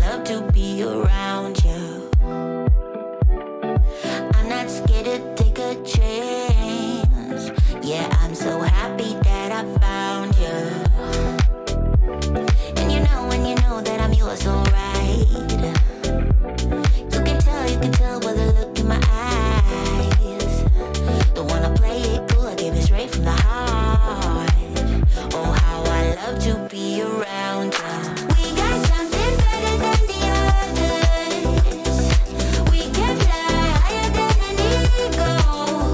love to be around you. I'm not scared to take a chance. Yeah, I'm so happy that I found you. And you know that I'm yours, alright. You can tell by the look in my eyes. Don't wanna play it cool, I gave it straight from the heart. Oh, how I love to be around you. We got something better than the others. We can fly higher than an eagle.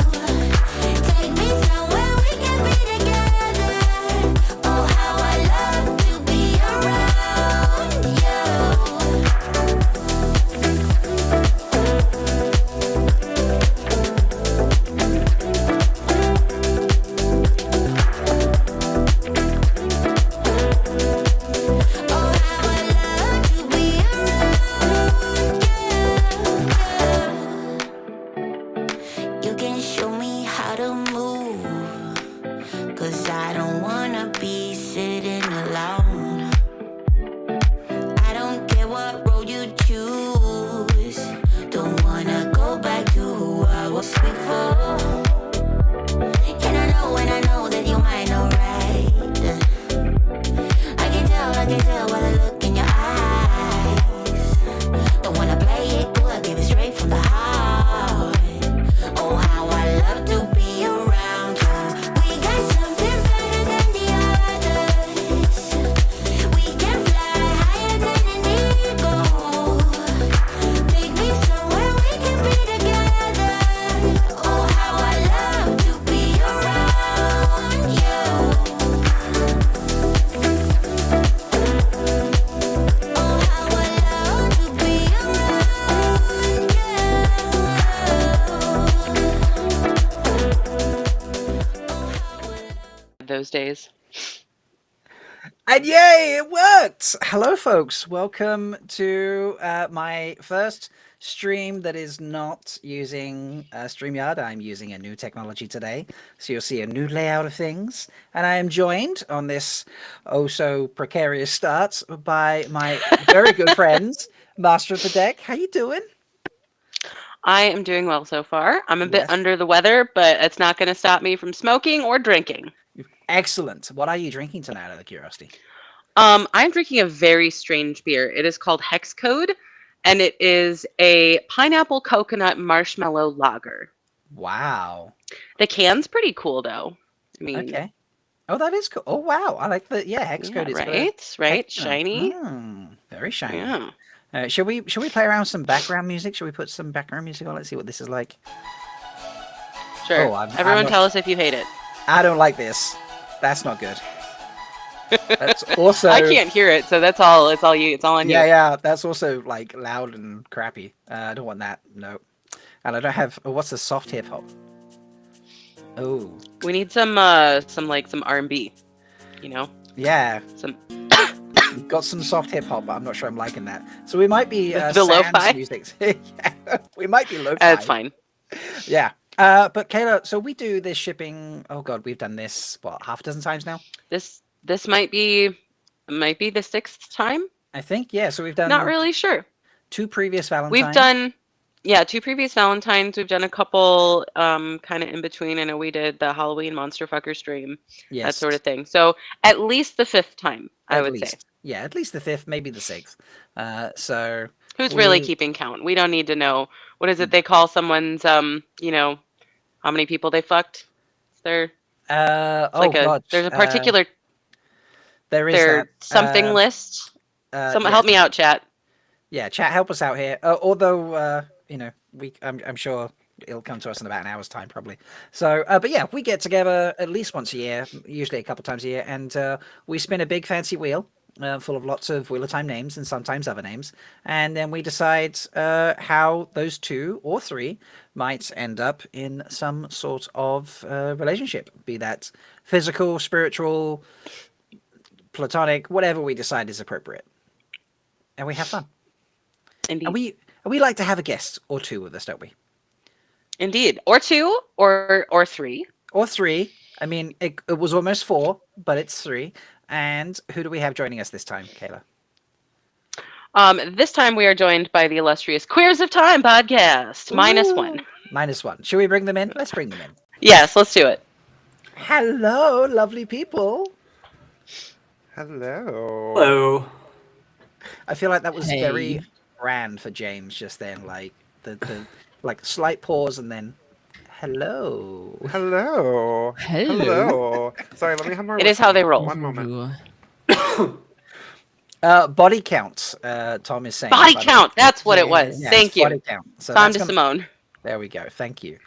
Take me somewhere we can be together. Oh, how I love to be around you. Oh, how I love to be around you. You can show me how to move, 'cause I don't wanna be sitting alone. I don't care what road you choose. Don't wanna go back to who I was before. And I know that you might know right. I can tell by the look in your eyes. Don't wanna play it cool, I give it straight from the heart. Oh, how I love to be around you. We got something better than the others. We can fly higher than an eagle. Take me somewhere we can be together. Oh, how I love to be around you. Oh, how I love to be around you. Those days. And yay, it worked! Hello, folks. Welcome to my first stream that is not using StreamYard. I'm using a new technology today. So you'll see a new layout of things. And I am joined on this oh so precarious start by my very good friends, Master of the Deck. How you doing? I am doing well so far. I'm a bit Yes. under the weather, but it's not going to stop me from smoking or drinking. Excellent. What are you drinking tonight, out of curiosity? I'm drinking a very strange beer. It is called Hex Code, and it is a pineapple coconut marshmallow lager. Wow. The can's pretty cool, though. I mean, Okay. Oh, that is cool. Oh, wow. I like the hex yeah, code is right, excellent. shiny. Very shiny. Yeah, Shall we play around with some background music? Shall we put some background music on? Let's see what this is like. sure. Oh, I'm Everyone, not- tell us if you hate it. I don't like this. That's not good. That's also I can't hear it, so that's all. It's all you. It's all on you. yeah. That's also like loud and crappy. I don't want that. No. And I don't have. Oh, what's the soft hip hop? Oh, We need some R&B. You know, yeah. some We've got some soft hip hop, but I'm not sure I'm liking that. So we might be The sans lo-fi? music. Yeah, we might be lo-fi. that's fine. Yeah. But Kayla, so we do this shipping. Oh God, we've done this what, half a dozen times now? This might be the sixth time. I think. Yeah. So we've done Not really sure. two previous Valentines. We've done, yeah, two previous Valentines. We've done a couple kind of in between. I know we did the Halloween Monster Fucker stream, yes. that sort of thing. So at least the fifth time, I would say. Yeah, at least the fifth, maybe the sixth. So Who's really keeping count? We don't need to know. What is it they call someone's, you know, how many people they fucked? There's God, there's a particular there is their that, something list. Someone yeah. help me out, chat. Yeah, chat, help us out here. Although you know, I'm sure it'll come to us in about an hour's time, probably. So, but yeah, we get together at least once a year, usually a couple times a year, and we spin a big fancy wheel. Full of lots of Wheel of Time names and sometimes other names. And then we decide how those two or three might end up in some sort of relationship, be that physical, spiritual, platonic, whatever we decide is appropriate. And we have fun. Indeed. And we like to have a guest or two with us, don't we? Indeed. Or two or three. Or three. I mean, it was almost four, but it's three. And who do we have joining us this time, Kayla? This time we are joined by the illustrious Queers of Time podcast, -1. -1. Should we bring them in? Let's bring them in. Yes, let's do it. Hello, lovely people. Hello. Hello. I feel like that was Hey. very brand for James just then, like the like slight pause and then hello. Hello. Hello. Sorry, let me have more. It is how they roll. One moment. Bonjour. Body count. Tom is saying Body by the count. way. That's what it was. Yes, Thank you. Body count. So Tom that's de gonna- Simone. There we go. Thank you.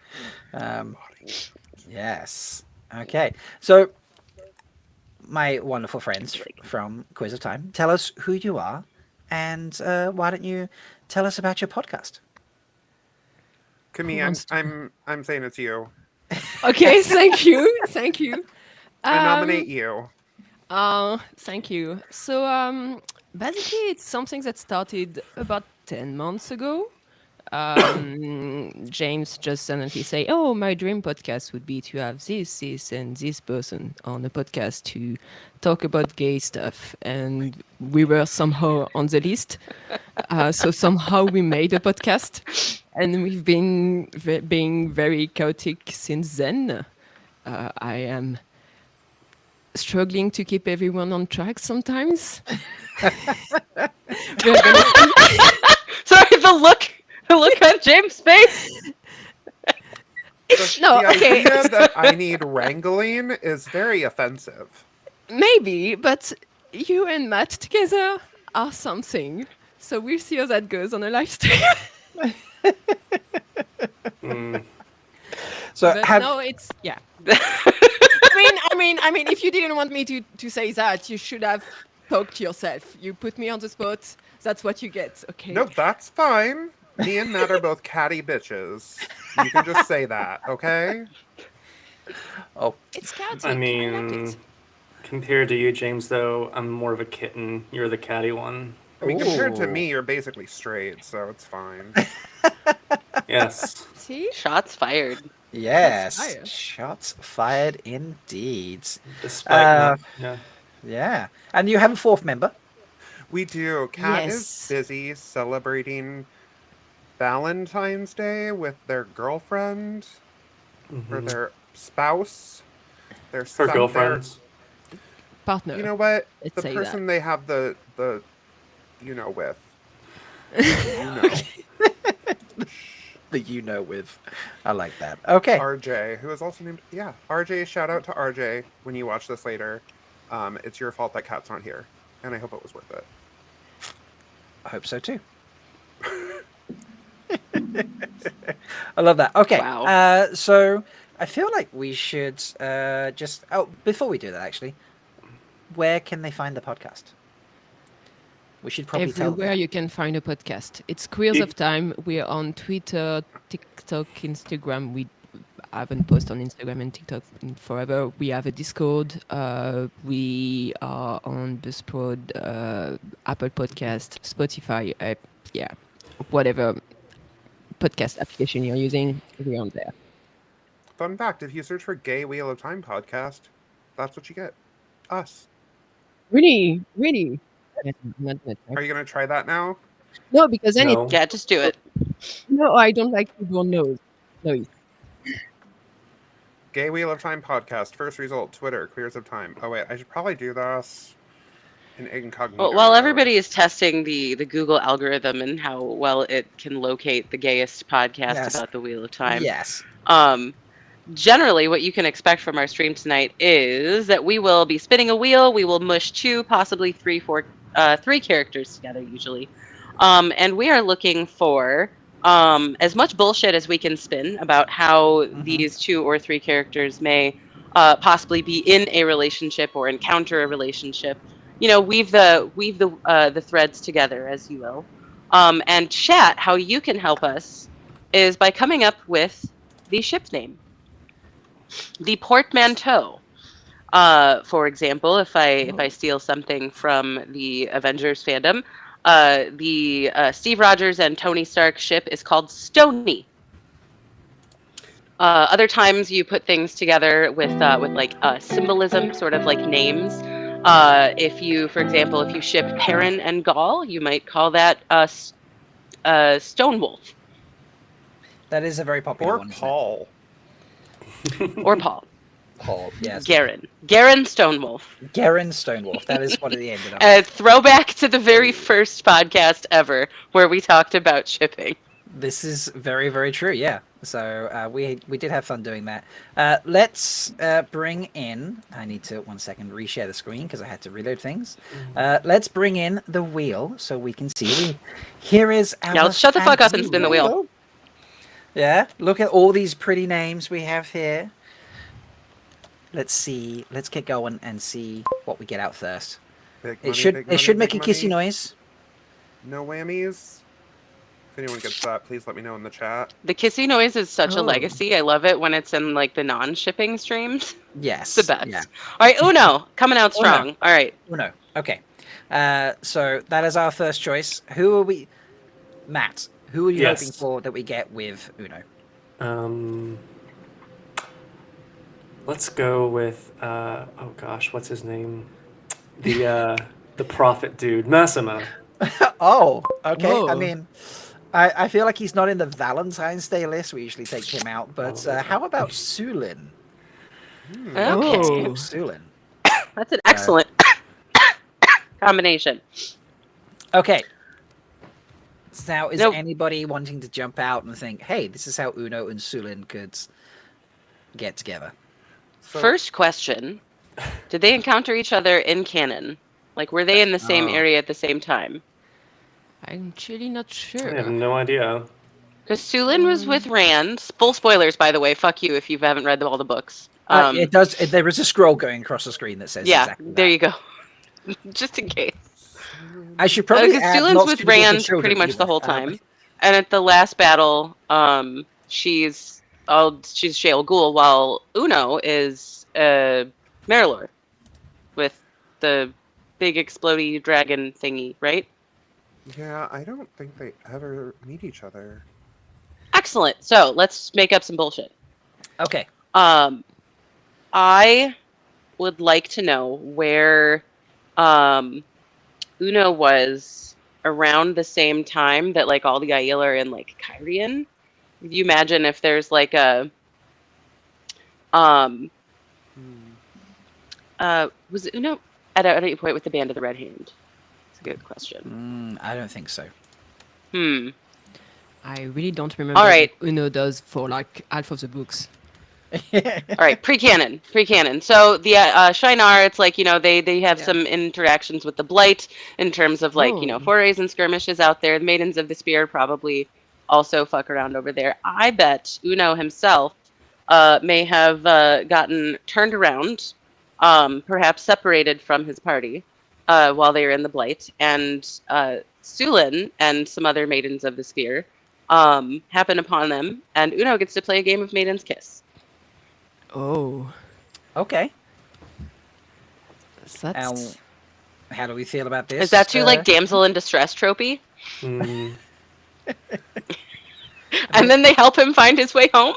Yes. Okay. So, my wonderful friends from Quiz of Time, tell us who you are, and why don't you tell us about your podcast? Camille, wants to- I'm saying it's you. Okay, thank you. Thank you. I nominate you. Thank you. So, basically, it's something that started about 10 months ago. James just suddenly say, "Oh, my dream podcast would be to have this, and this person on the podcast to talk about gay stuff." And we were somehow on the list. So somehow we made a podcast, and we've been being very chaotic since then. I am struggling to keep everyone on track sometimes. We're gonna Sorry, the look on James' face. No, the okay. idea that I need wrangling is very offensive. Maybe, but you and Matt together are something. So we'll see how that goes on a live stream. So, But have no, it's yeah. I mean, if you didn't want me to say that, you should have talked to yourself. You put me on the spot. That's what you get. Okay. No, that's fine. Me and Matt are both catty bitches. You can just say that, okay? It's chaotic. I like mean, it. compared to you, James, though, I'm more of a kitten. You're the catty one. I mean, compared to Ooh. me, you're basically straight, so it's fine. Yes. See? Shots fired. yes, fired. shots fired indeed. Despite yeah. Yeah, and you have a fourth member. We do. Kat is Yes. busy celebrating Valentine's Day with their girlfriend or Mhm. their spouse. Their For son- girlfriends. Partner. You know what? Let's The say person they have the you know with. The with. I like that. Okay. RJ, who is also named RJ. Shout out to RJ when you watch this later. It's your fault that Kat's not here, and I hope it was worth it. I hope so too. I love that. Okay. Wow. So I feel like we should just. Oh, before we do that, actually, where can they find the podcast? We should probably tell Everywhere them. you can find a podcast. It's Queers of Time. We're on Twitter, TikTok, Instagram. We haven't posted on Instagram and TikTok in forever. We have a Discord. We are on Buzzsprout, Apple Podcast, Spotify. Yeah, whatever podcast application you're using, we're on there. Fun fact: if you search for "Gay Wheel of Time" podcast, that's what you get. Us. Really? Yeah, I'm not gonna try. Are you gonna try that now? No, because then No. Yeah, just do it. no, I don't like people knows. No, Gay Wheel of Time podcast. First result: Twitter. Queers of Time. Oh wait, I should probably do this in incognito. Well, while everybody is testing the Google algorithm and how well it can locate the gayest podcast Yes. about the Wheel of Time, Yes. generally what you can expect from our stream tonight is that we will be spinning a wheel. We will mush two, possibly three characters together usually. And we are looking for as much bullshit as we can spin about how these 2 or 3 characters may possibly be in a relationship or encounter a relationship. You know, weave the threads together, as you will. And chat, how you can help us is by coming up with the ship name. The portmanteau. For example, if I steal something from the Avengers fandom, the Steve Rogers and Tony Stark ship is called Stony. Other times you put things together with like symbolism, sort of like names. If you, for example, if you ship Perrin and Gaul, you might call that Stonewolf That is a very popular Or one. isn't it? Paul. or Paul. Paul. Yes. Garen Stonewolf. Garen Stonewolf. That is what it ended up. A throwback to the very first podcast ever where we talked about shipping. This is very, very true. Yeah. So we did have fun doing that. Let's bring in. I need to 1 second reshare the screen because I had to reload things. Let's bring in the wheel so we can see. Here is our. Now shut the fuck up and fantasy spin the wheel. Yeah. Look at all these pretty names we have here. Let's see. Let's get going and see what we get out first. Big It money, should big it should money, make a big kissy money. noise. No whammies. If anyone gets that, please let me know in the chat. The kissy noise is such a Oh. legacy. I love it when it's in like the non-shipping streams. Yes. It's the best. Yeah. All right, Uno coming out Uno. strong. All right. Uno. Okay. So that is our first choice. Who are we? Matt, who are you Yes. hoping for that we get with Uno? Let's go with oh gosh, what's his name? The prophet dude, Massimo. Oh, okay. I Whoa. mean, I feel like he's not in the Valentine's Day list. We usually take him out. But how about Sulin? Okay. Oh. Sulin. That's an excellent combination. Okay. Now, is Nope. anybody wanting to jump out and think, hey, this is how Uno and Sulin could get together? So, First question. Did they encounter each other in canon? Like, were they in the same Oh. area at the same time? I'm actually not sure. I have no idea. Because Sulin was with Rand. Full spoilers, by the way. Fuck you if you haven't read all the books. It does. There is a scroll going across the screen that says Yeah, exactly there that. you go. Just in case. I should probably Because add Sulin's not with suitable for Rand children pretty much either. the whole time. And at the last battle, she's Shale Ghul, while Uno is Marilor with the big explodey dragon thingy, right? yeah, I don't think they ever meet each other. Excellent. So let's make up some bullshit. Okay. I would like to know where Uno was around the same time that like all the Aiel are in like Kyrian. If you imagine if there's like a was Uno at any point with the Band of the Red Hand? It's a good question. I don't think so. I really don't remember All right. what Uno does for like half of the books. All right, pre-canon. So the Shinar, it's like, you know, they have some interactions with the Blight in terms of like, you know, Oh. forays and skirmishes out there. The Maidens of the Spear probably also fuck around over there. I bet Uno himself may have gotten turned around, perhaps separated from his party while they were in the Blight, and Sulin and some other Maidens of the Spear happen upon them, and Uno gets to play a game of Maiden's Kiss. Oh, Okay. so that's How do we feel about this? Is that too like damsel in distress tropey? Mm, And then they help him find his way home?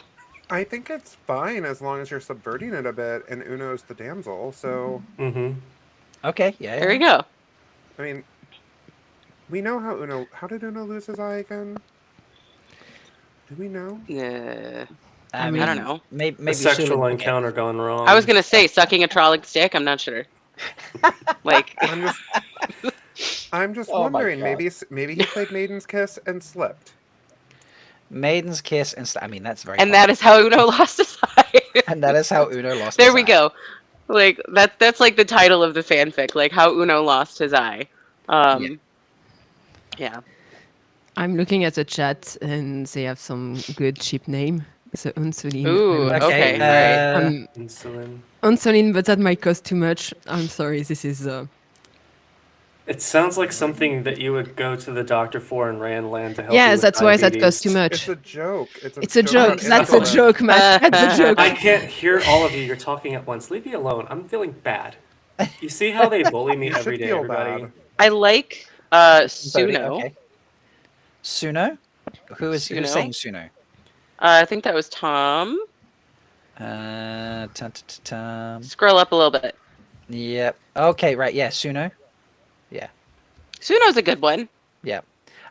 I think it's fine as long as you're subverting it a bit, and Uno's the damsel, so, mm-hmm. Okay. Yeah. There we go. I mean, we know how did Uno lose his eye again? Do we know? I I don't know. Maybe A sexual Sulin will get- encounter gone wrong. I was gonna say sucking a trolling stick. I'm not sure. Like, I'm just Oh my wondering, God. maybe he played Maiden's Kiss and slipped. Maiden's Kiss and I mean that's very. and that is how Uno lost his eye. and that is how Uno lost. There his we eye. go. Like that's like the title of the fanfic. Like how Uno lost his eye. Yeah. I'm looking at the chat and they have some good cheap name. So Unsulin. Ooh, okay. All right. Insulin. Unsulin, but that might cost too much. I'm sorry. This is It sounds like something that you would go to the doctor for in Randland to help. yeah. you with That's why that diabetes. costs too It's much. a joke. It's a joke. about That's a insulin. joke, Matt. That's a joke. I can't hear all of you. You're talking at once. Leave me alone. I'm feeling bad. You see how they bully me You should every day, feel everybody? bad. I like Bodhi, Suno. Okay. Suno. Who's Suno? saying Suno? I think that was Tom. Tum. Scroll up a little bit. Yep. Okay, right. Yeah, Suno. Yeah. Suno's a good one. Yeah.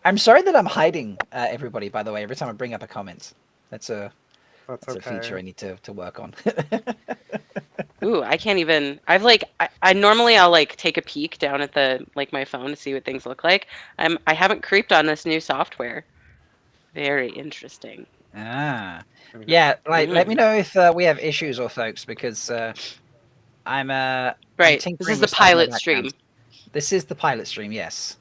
I'm sorry that I'm hiding everybody, by the way, every time I bring up a comment. That's a That's a okay. feature I need to work on. Ooh, I can't even. I've like I normally I'll like take a peek down at the like my phone to see what things look like. I haven't creeped on this new software. Very interesting. Ah. I mean, Yeah, like let me Mm. know if we have issues or folks, because I'm I'm Right. This tinkering is the with stuff in pilot background. stream. This is the pilot stream, yes.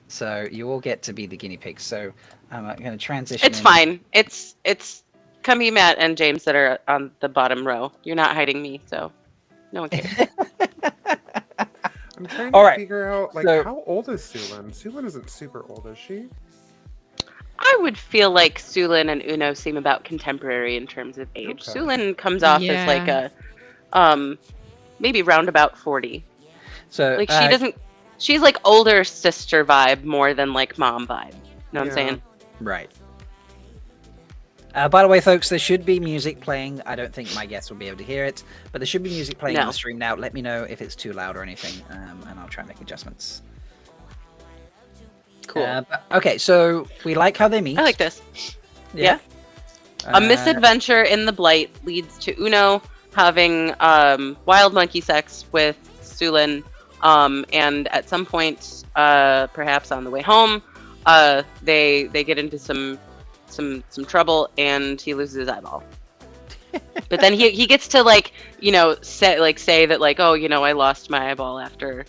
So you all get to be the guinea pigs. So I'm going to transition. It's fine. It's Cumby, Matt, and James that are on the bottom row. You're not hiding me, so no one cares. I'm trying to All right, figure out like so- how old is Sulin? Sulin isn't super old, is she? I would feel like Sulin and Uno seem about contemporary in terms of age. Okay. Sulin comes off as like Yeah. a maybe roundabout 40. So Like she doesn't she's like older sister vibe more than like mom vibe. You know what I'm Yeah. saying? Right. By the way, folks, there should be music playing. I don't think my guests will be able to hear it, but there should be music playing on No. the stream now. Let me know if it's too loud or anything, and I'll try and make adjustments. Cool. Okay, so we like how they meet. I like this. Yeah. A misadventure in the Blight leads to Uno having wild monkey sex with Sulin, and at some point, perhaps on the way home, they get into some trouble, and he loses his eyeball. But then he gets to like say that like, oh, I lost my eyeball after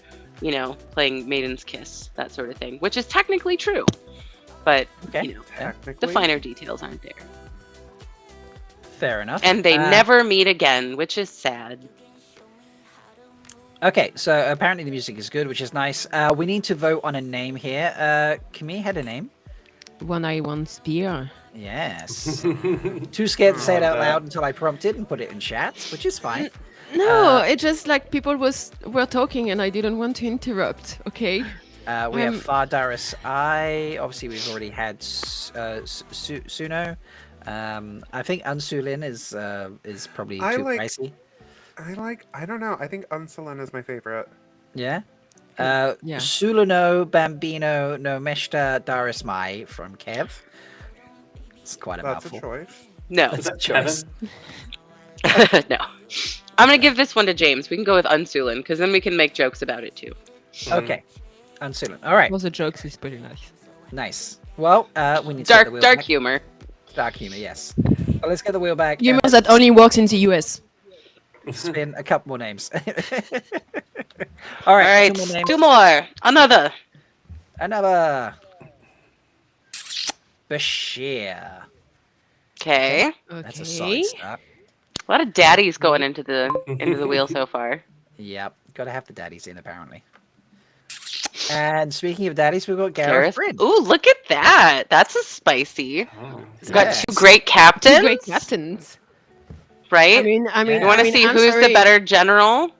playing Maiden's Kiss, that sort of thing, which is technically true, but Okay. the Technically. finer details aren't there. Fair enough. And they never meet again, which is sad. Okay, so apparently the music is good, which is nice. We need to vote on a name here. Camille had a name. One Eye, One Spear. Yes. Too scared to say it out Love that. loud until I prompted and put it in chat, which is fine. No, it just like people were talking and I didn't want to interrupt. Okay. We have Fardaris I. Obviously, we've already had Suno. I think Unsulin is probably I too like- pricey. I don't know. I think Unsulin is my favorite. Yeah. Yeah. Sulino Bambino no Meshta Daris Mai from Kev. It's quite a That's a mouthful. choice. No, Is that choice. Kevin? no. I'm gonna give this one to James. We can go with Unsulin because then we can make jokes about it too. Okay. Unsulin. All right. All the jokes is pretty nice. Nice. Well, we need to get the wheel Dark back. humor. Dark humor, yes. Well, let's get the wheel back. Humor and that only works in the US. spin a couple more names. All All right. right, Two more names. two more. Another. Another. Bashir. Okay. That's a solid Okay. start. A lot of daddies going into the wheel so far. Yep. Gotta have the daddies in, apparently. And speaking of daddies, we've got Gareth Gareth. Bryn. Ooh, look at that. That's a spicy. Oh. He's got Yes. two great captains. Two great captains. Right? I mean, Yeah. you want to see I'm who's the sorry. better general?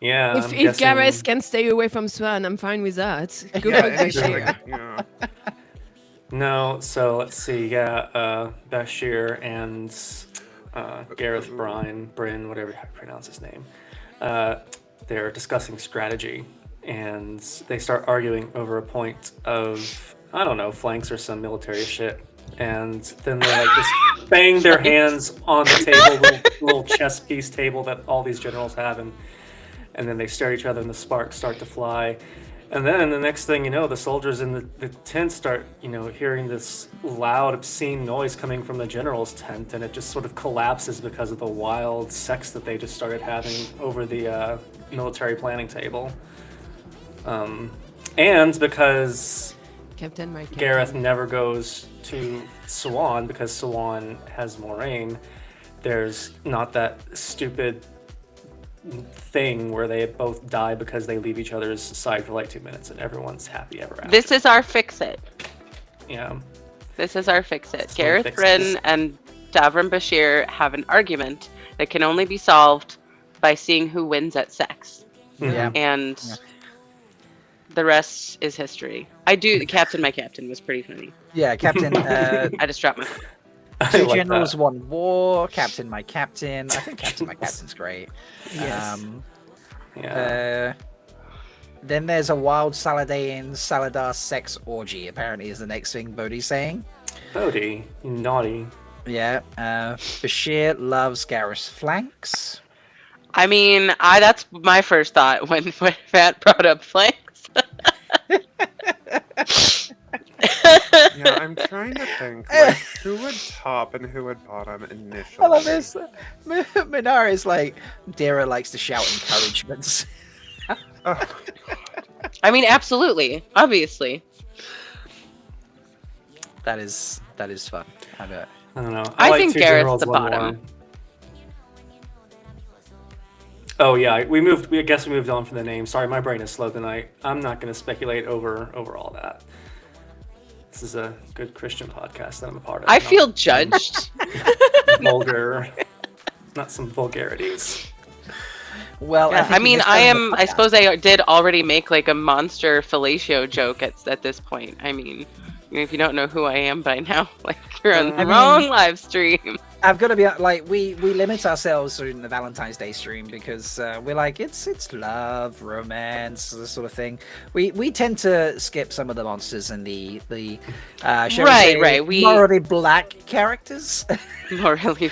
Yeah. If, I'm if guessing- Gareth can stay away from Swan, I'm fine with that. Go Yeah, for it's just Bashir. like, yeah. No, so let's see. Yeah, Bashir and Gareth Bryn, whatever you pronounce his name. They're discussing strategy, and they start arguing over a point of, I don't know, flanks or some military shit. And then they like just bang their hands on the table, little chess piece table that all these generals have, and then they stare at each other, and the sparks start to fly. And then the next thing you know, the soldiers in the tent start, hearing this loud, obscene noise coming from the general's tent, and it just sort of collapses because of the wild sex that they just started having over the military planning table. And because Captain, my captain. Gareth never goes to Swan because Swan has Moraine, there's not that stupid thing where they both die because they leave each other's side for like 2 minutes and everyone's happy ever after. This is our fix-it. Yeah. This is our fix-it. Someone Gareth fix Bryn this. and Davram Bashir have an argument that can only be solved by seeing who wins at sex. Yeah. And Yeah. the rest is history. The Captain, my captain was pretty funny. Yeah, Captain. I just dropped my phone. I Two like generals, that. one war. Captain, my captain. I think Captain, my captain's great. Yes. Yeah. Then there's a wild Saladaean Saladar sex orgy. Apparently, is the next thing Bodhi's saying. Bodhi, you naughty. Yeah. Bashir loves Garrus flanks. I mean, that's my first thought when Fat brought up flanks. Yeah, I'm trying to think like, who would top and who would bottom initially. I love this. Minara is like, Dara likes to shout encouragements. Oh, I mean, absolutely, obviously. That is fun. I bet. I don't know. I like think two Gareth's generals, the one bottom. war. Oh yeah, we moved. I guess we moved on from the name. Sorry, my brain is slow tonight. I'm not going to speculate over all that. This is a good Christian podcast that I'm a part of. I not feel judged. vulgar, not some vulgarities. Well, Yeah, think I you mean, missed I out on the am. I podcast. suppose I did already make like a monster fellatio joke at this point. I mean, if you don't know who I am by now, like you're on the I mean- wrong live stream. I've got to be like, we limit ourselves during the Valentine's Day stream because we're like, it's love, romance, this sort of thing. We tend to skip some of the monsters and the shall Right, we say, right, we- morally black characters. Morally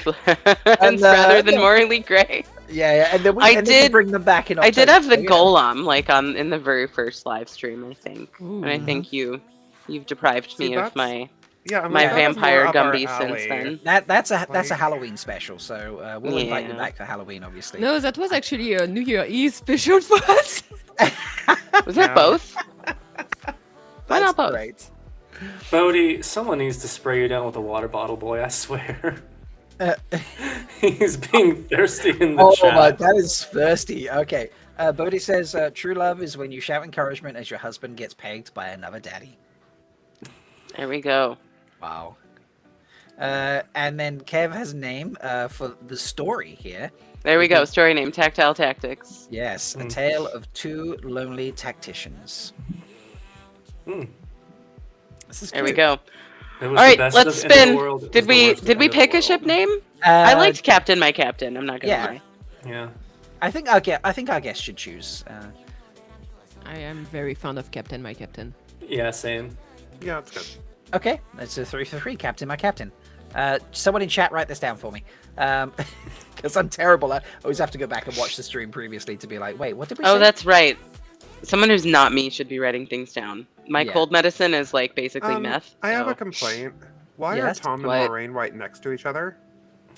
And, rather than yeah. morally gray. yeah, and then we, I and then we did- bring them back in. I did October, have the so, yeah. golem like in the very first live stream, I think, and I Ooh. think you've deprived See, me of that's- my yeah, I'm my like, that was more vampire up our Gumby since alley. then. That's a Like- Halloween special, so we'll invite you Yeah. back for Halloween, obviously. No, that was actually a New Year Eve special for us. Was that Yeah. both? Why That's not both? great. Bodhi, someone needs to spray you down with a water bottle, boy. I swear. Uh, He's being thirsty in the Oh chat. my, that is thirsty. Okay. Bodhi says, true love is when you shout encouragement as your husband gets pegged by another daddy. There we go. Wow. And then Kev has a name for the story here. There we go. Story name: Tactile Tactics. Yes, a Mm. tale of two lonely tacticians. Hmm. This is There we cute. go. It was All the right, best let's of End of the spin. World, it Did was the we worst of did we End of the pick a ship World. name? I Uh, liked Captain, my captain. I'm not gonna yeah. lie. Yeah. I think our guest should choose. I am very fond of Captain, my captain. Yeah, same. Yeah, it's good. Okay, that's a 3 for 3. Captain, my captain. Someone in chat, write this down for me. Because I'm terrible. I always have to go back and watch the stream previously to be like, wait, what did we say? Oh, that's right. Someone who's not me should be writing things down. My Yeah. cold medicine is like basically meth. I have a so- complaint. Why Yes, are Tom and what? Lorraine right next to each other?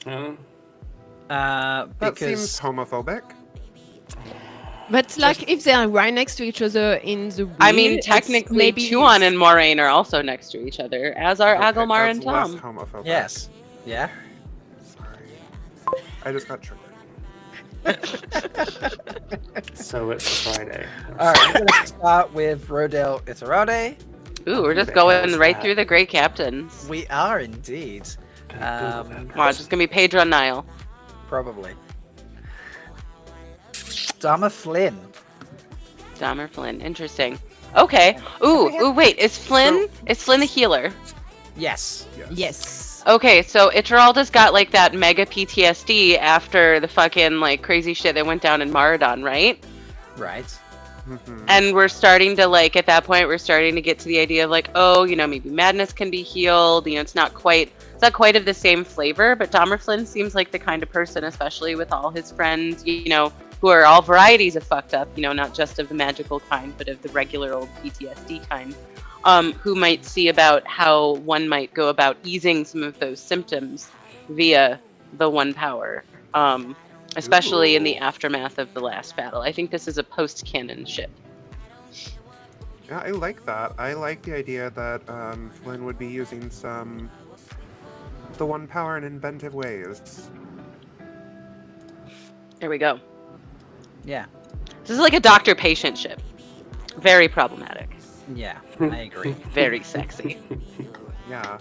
Yeah. That Because seems homophobic. But like, if they are right next to each other in the I wheel, mean, it's technically, maybe Tuan and Moraine are also next to each other, as are Okay, Agilmar and that's less Tom. homophobic. yes, yeah. Sorry. I just got triggered. So it's Friday. All right, we're gonna start with Rodel Iterade. Ooh, we're just Who the hell going is right that? through the great captains. We are indeed. Wow, it's just gonna be Pedro and Niall. Probably. Dama Flynn. Dahmer Flynn, interesting. Okay. Ooh, wait, is Flynn a healer? Yes. Yes. Okay, so Ituralda's got like that mega PTSD after the fucking like crazy shit that went down in Maradon, right? Right. Mhm. And we're starting to like at that point we're starting to get to the idea of like, oh, you know, maybe madness can be healed. You know, it's not quite of the same flavor, but Dahmer Flynn seems like the kind of person, especially with all his friends, you know, who are all varieties of fucked up, you know, not just of the magical kind, but of the regular old PTSD kind, who might see about how one might go about easing some of those symptoms via the one power, especially in the Ooh. aftermath of the last battle. I think this is a post-canon ship. Yeah, I like that. I like the idea that Flynn would be using the one power in inventive ways. There we go. Yeah. This is like a doctor-patient ship. Very problematic. Yeah. I agree. Very sexy. Yeah.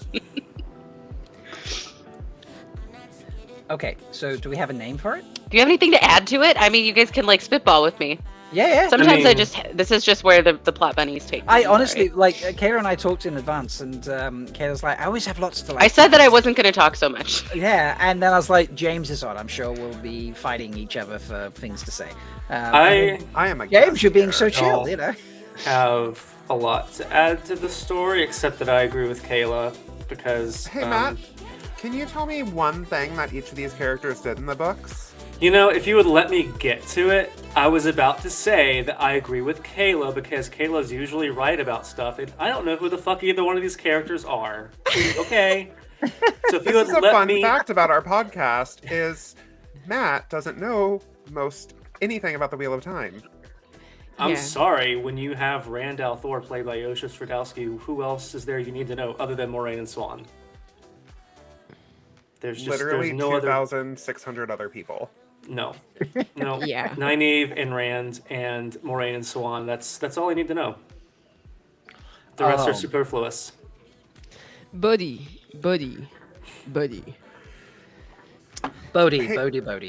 Okay. So, do we have a name for it? Do you have anything to add to it? I mean, you guys can like spitball with me. Yeah. Sometimes mean- this is just where the plot bunnies take me. I I'm honestly, sorry. like, Kayla and I talked in advance, and Kayla's like, I always have lots to like. I said that I wasn't going to talk so much. Yeah, and then I was like, James is on. I'm sure we'll be fighting each other for things to say. I I am a James, guest you're being so here. chill, Oh. you know. have a lot to add to the story, except that I agree with Kayla because Hey Matt, can you tell me one thing that each of these characters did in the books? you know, if you would let me get to it, I was about to say that I agree with Kayla because Kayla's usually right about stuff, and I don't know who the fuck either one of these characters are. Okay, so if you This would is a let fun me, fact about our podcast is Matt doesn't know anything about the Wheel of Time. I'm Yeah. sorry. When you have Rand al'Thor played by Yosha Stradowski, who else is there you need to know other than Moraine and Swan? Literally there's no other. 2,600 other people. No, no. Yeah. Nynaeve and Rand and Moraine and Swan. That's all I need to know. The rest Oh. are superfluous. Bodhi. Bodhi. Hey-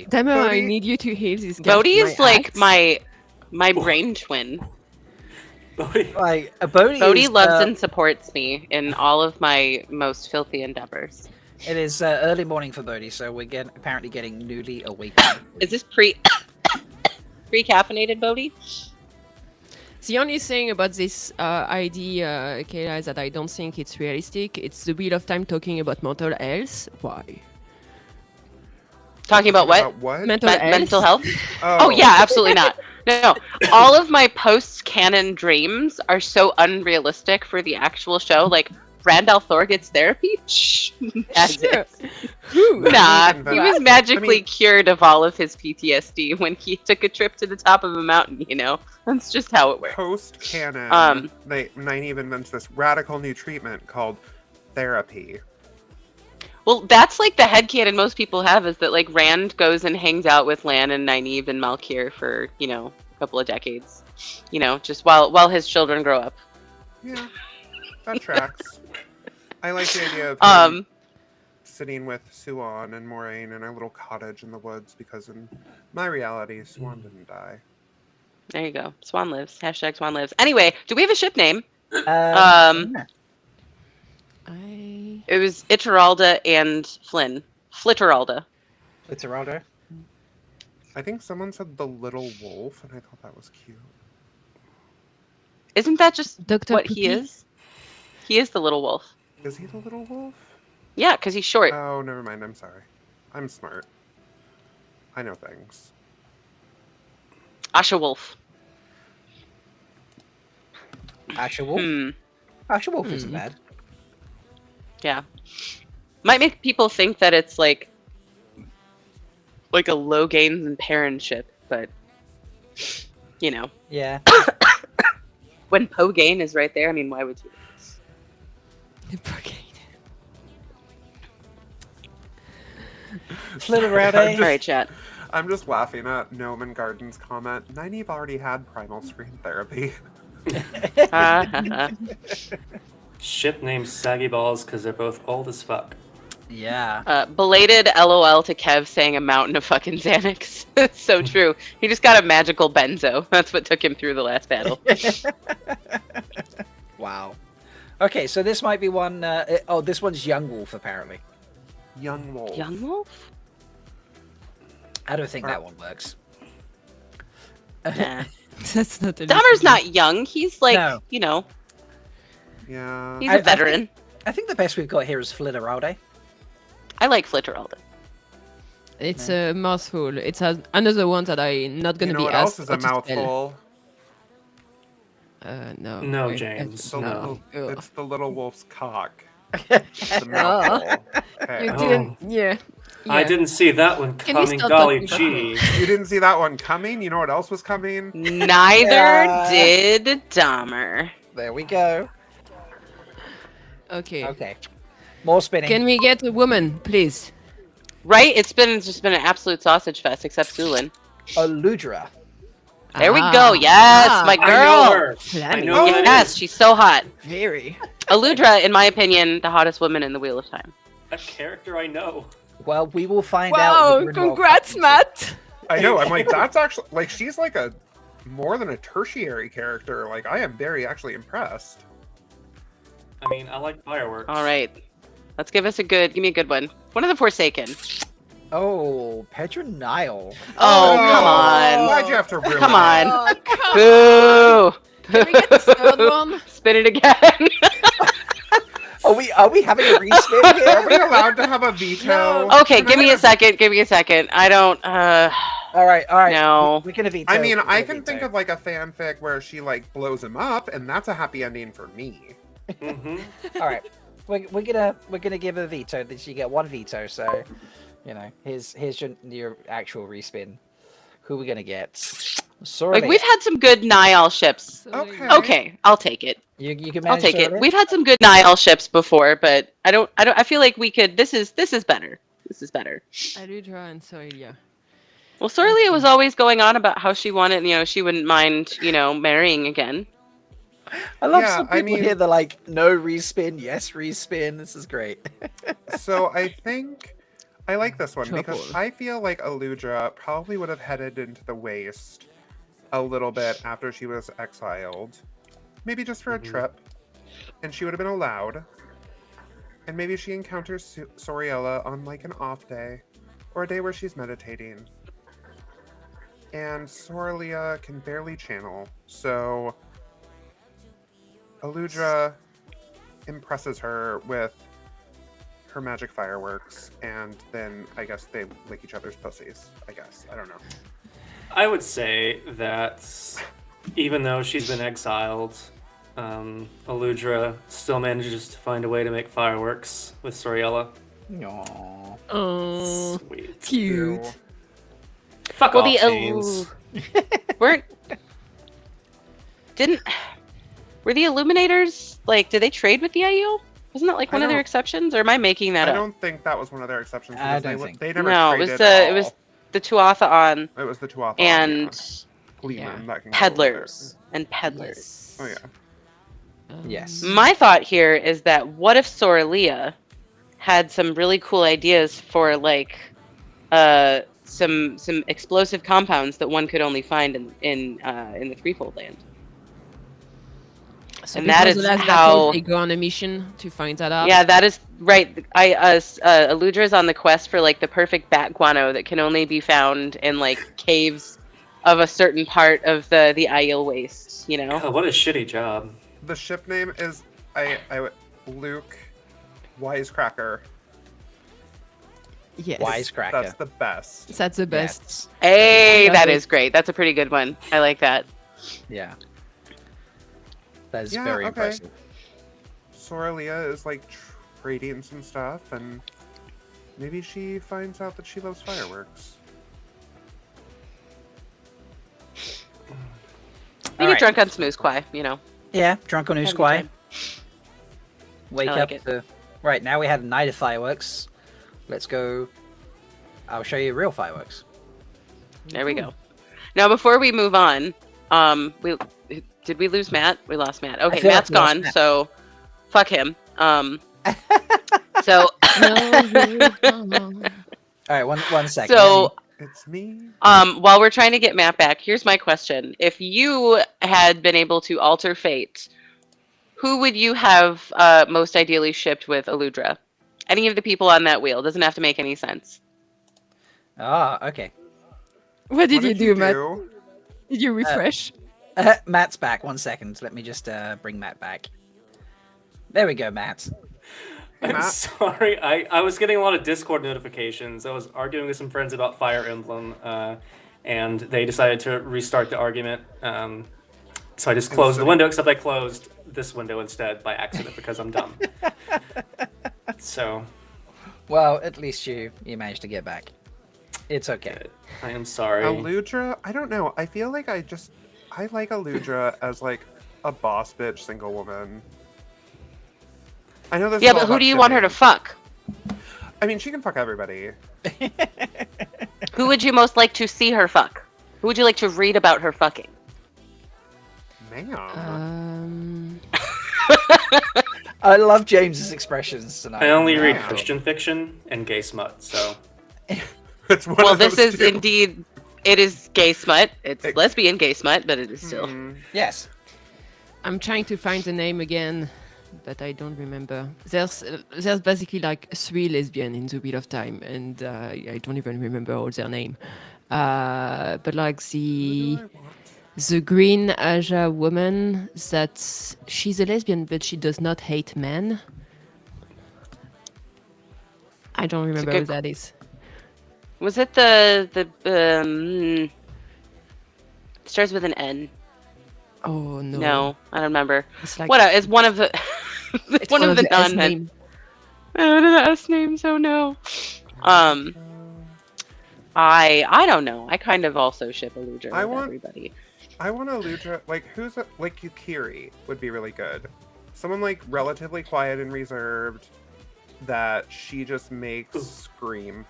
Damer, I Bodhi- need you to heal this guy. Bodhi is like axe. my brain twin. Like, Bodhi, Bodhi is, loves and supports me in all of my most filthy endeavors. It is early morning for Bodhi, so we're apparently getting newly awakened. Is this pre-caffeinated Bodhi? The only thing about this idea, Kayla, is that I don't think it's realistic. It's the Wheel of Time talking about mental health. Why? Talking about what? Mental health. Mental health? Oh yeah, absolutely not. No, all of my post-canon dreams are so unrealistic for the actual show. Like Rand al'Thor gets therapy. Shh, as Sure. if. Who? Nah, Even he that. was magically I mean- cured of all of his PTSD when he took a trip to the top of a mountain. You know, that's just how it works. Post canon, Nynaeve invents this radical new treatment called therapy. Well, that's like the headcanon most people have is that like Rand goes and hangs out with Lan and Nynaeve and Malkier for, you know, a couple of decades. You know, just while his children grow up. Yeah, that tracks. I like the idea of him sitting with Suan and Moraine in a little cottage in the woods because in my reality, Suan didn't die. There you go. Swan lives. Hashtag Swan lives. Anyway, do we have a ship name? Yeah. It was Ituralda and Flynn. Flitteralda. Literaldo. I think someone said the little wolf, and I thought that was cute. Isn't that just Dr. what he Poopy? is? He is the little wolf. Is he the little wolf? Yeah, because he's short. Oh, never mind. I'm sorry. I'm smart. I know things. Asha Wolf. Asher Wolf. Hmm. Asher Wolf isn't Hmm. bad. Yeah. Might make people think that it's like a Logains and Perrin ship, but you know, Yeah. when Pogain is right there, I mean, why would you? Flitteraldo. All right, chat. I'm just laughing at Noman Garden's comment. Nynaeve already had primal screen therapy. Ship named Saggy Balls because they're both old as fuck. Yeah. Belated LOL to Kev saying a mountain of fucking Xanax. It's so true. He just got a magical benzo. That's what took him through the last battle. Wow. Okay, so this might be one. This one's Young Wolf, apparently. Young wolf. Young Wolf? I don't think that one works. Nah. That's not a Dahmer's not young. He's like, No. you know, Yeah. he's I a veteran. I think the best we've got here is Flitteraldo. I like Flitteralda. It's a mouthful. It's another one that I'm not You gonna know be what asked else is a how to spell. mouthful? No. No, I- James, The no. little, Ugh. it's the little wolf's cock. It's a mouthful. Okay. You Oh. didn't. Yeah. I Yeah. didn't see that one Can we coming. stop Golly talking gee. You didn't see that one coming? You know what else was coming? Neither Yeah. did Dahmer. There we go. Okay. Okay. More spinning. Can we get a woman, please? Right? It's just been an absolute sausage fest, except Sulin. Aludra. There we go. Yes, my I know girl. her. I Flammy. know who that Yes, is. she's so hot. Very. Aludra, in my opinion, the hottest woman in the Wheel of Time. A character I know. Well, we will find out. Wow! with Grindelwald Congrats, Company. Matt. I know. I'm like, that's actually like she's like a more than a tertiary character. Like, I am very actually impressed. I mean, I like fireworks. All right. Let's give me a good one. One of the Forsaken. Oh, Pedro Nile. Oh, come on. Why'd you have to ruin Come it? on. Oh, come Boo! Can we get the third one? Spin it again. Are we having a respin Are we here? allowed to have a veto? Okay, give me a second. Give me a second. I don't. All right. No. We're gonna veto. I mean, I we'll can think veto. of like a fanfic where she like blows him up, and that's a happy ending for me. Mm-hmm. All right. We're gonna give a veto. That you get one veto. So, here's your actual respin. Who are we gonna get? Sorry. Like we've had some good Nile ships. Okay. Okay, I'll take it. You can I'll manage take it. Soraya? We've had some good Nile ships before, but I feel like we could. This is better. This is better. Aludra and Soelia. Well, Sorlia was always going on about how she wanted, she wouldn't mind, marrying again. I love Yeah, some I people mean- here. They're like, no respin, yes respin. This is great. So I think I like this one because Trouble. I feel like Aludra probably would have headed into the waste a little bit after she was exiled. Maybe just for a trip. And she would have been allowed. And maybe she encounters Soriella on like an off day or a day where she's meditating. And Sorelia can barely channel, so Aludra impresses her with her magic fireworks, and then I guess they lick each other's pussies. I guess. I don't know. I would say that even though she's been exiled, Aludra still manages to find a way to make fireworks with Soriella. Aww. Oh, Sweet. cute. Ew. Fuck Well, off, the James. Were the Illuminators like? Did they trade with the IU? Wasn't that like I one of their don't- exceptions, or am I making that I up? don't think that was one of their exceptions. I because don't they, think- they never No, it traded was at it was all. the Tuatha on It was the Tuatha and Fleetman that can go over peddlers and peddlers. there. Oh yeah. Yes. My thought here is that what if Soralia had some really cool ideas for like some explosive compounds that one could only find in the Threefold Land. So And that because is of that, how- they go on a mission to find that out. Yeah, that is right. Aludra is on the quest for like the perfect bat guano that can only be found in like caves of a certain part of the Aiel Waste. God, what a shitty job. The ship name is Luke Wisecracker. Yes. Wisecracker. That's the best. That's the best. Yes. Hey, Yeah, that they- is great. That's a pretty good one. I like that. Yeah. That is Yeah, very okay. impressive. Soralia is like trading some stuff, and maybe she finds out that she loves fireworks. We All get right. drunk on smooth quai, Yeah, drunk on Have a good Usquai. time. Wake I like up it. to. Right, now we had a night of fireworks. Let's go. I'll show you real fireworks. There we go. Now, before we move on, did we lose Matt? We lost Matt. Okay, feel like Matt's we lost gone, Matt. so fuck him. So, All right, one second. so It's me. while we're trying to get Matt back, here's my question: if you had been able to alter fate, who would you have most ideally shipped with Aludra? Any of the people on that wheel. Doesn't have to make any sense. Okay. What did What you do, Matt? Did you refresh? Matt's back. 1 second. Let me just bring Matt back. There we go, Matt. I'm Matt? sorry. I was getting a lot of Discord notifications. I was arguing with some friends about Fire Emblem, and they decided to restart the argument. So I just closed the window, except I closed this window instead by accident because I'm dumb. So Well, at least you managed to get back. It's okay. I am sorry. Aludra, I don't know. I feel like I like Aludra as like a boss bitch single woman. I know this. Yeah, is all but who about do you want her to shipping. fuck? I mean, she can fuck everybody. Who would you most like to see her fuck? Who would you like to read about her fucking? Man. I love James's expressions tonight. I only read Wow. Christian fiction and gay smut, so It's one Well, of this those is two. indeed It is gay smut. It's It- lesbian gay smut, but it is still. Yes. I'm trying to find the name again, but I don't remember. There's basically like 3 lesbians in the Wheel of Time, and I don't even remember all their name. But like the green Aja woman, she's a lesbian, but she does not hate men. I don't remember who good that is. Was it the starts with an N? Oh no. No, I don't remember. It's like What? It's one of the. it's one of the S non-men. name. One of the S names. Oh no. I don't know. I kind of also ship Aludra I with want- everybody. I want Aludra, like, like Yukiri would be really good. Someone, like, relatively quiet and reserved that she just makes scream.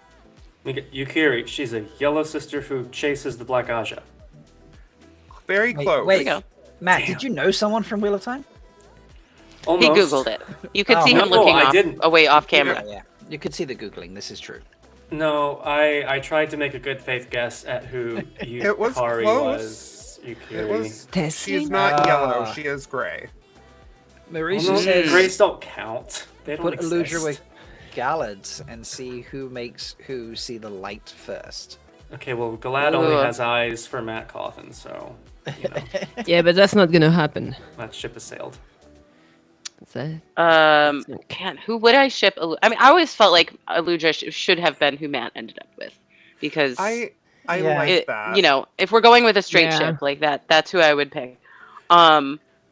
Yukiri, she's a yellow sister who chases the Black Aja. Very close. Wait, There you go. Matt, Damn. did you know someone from Wheel of Time? He Almost. googled it. You could Oh, see him no, looking I off, didn't. away off camera. Yeah. You could see the Googling. This is true. No, I tried to make a good faith guess at who It was Yukari close. was. It Yukiri. was. Tessie? She's not Ah. yellow. She is gray. Marisa Well, no, says Grace don't count. They don't put exist. Aludra with Gallads and see who makes who see the light first. Okay, well, Galad only Ooh. has eyes for Matt Coffin, so you know Yeah, but that's not gonna happen. that ship has sailed. So, Man, who would I ship? I mean, I always felt like Aludra should have been who Matt ended up with, because I Yeah. like that. you know, if we're going with a straight Yeah. ship like that's who I would pick.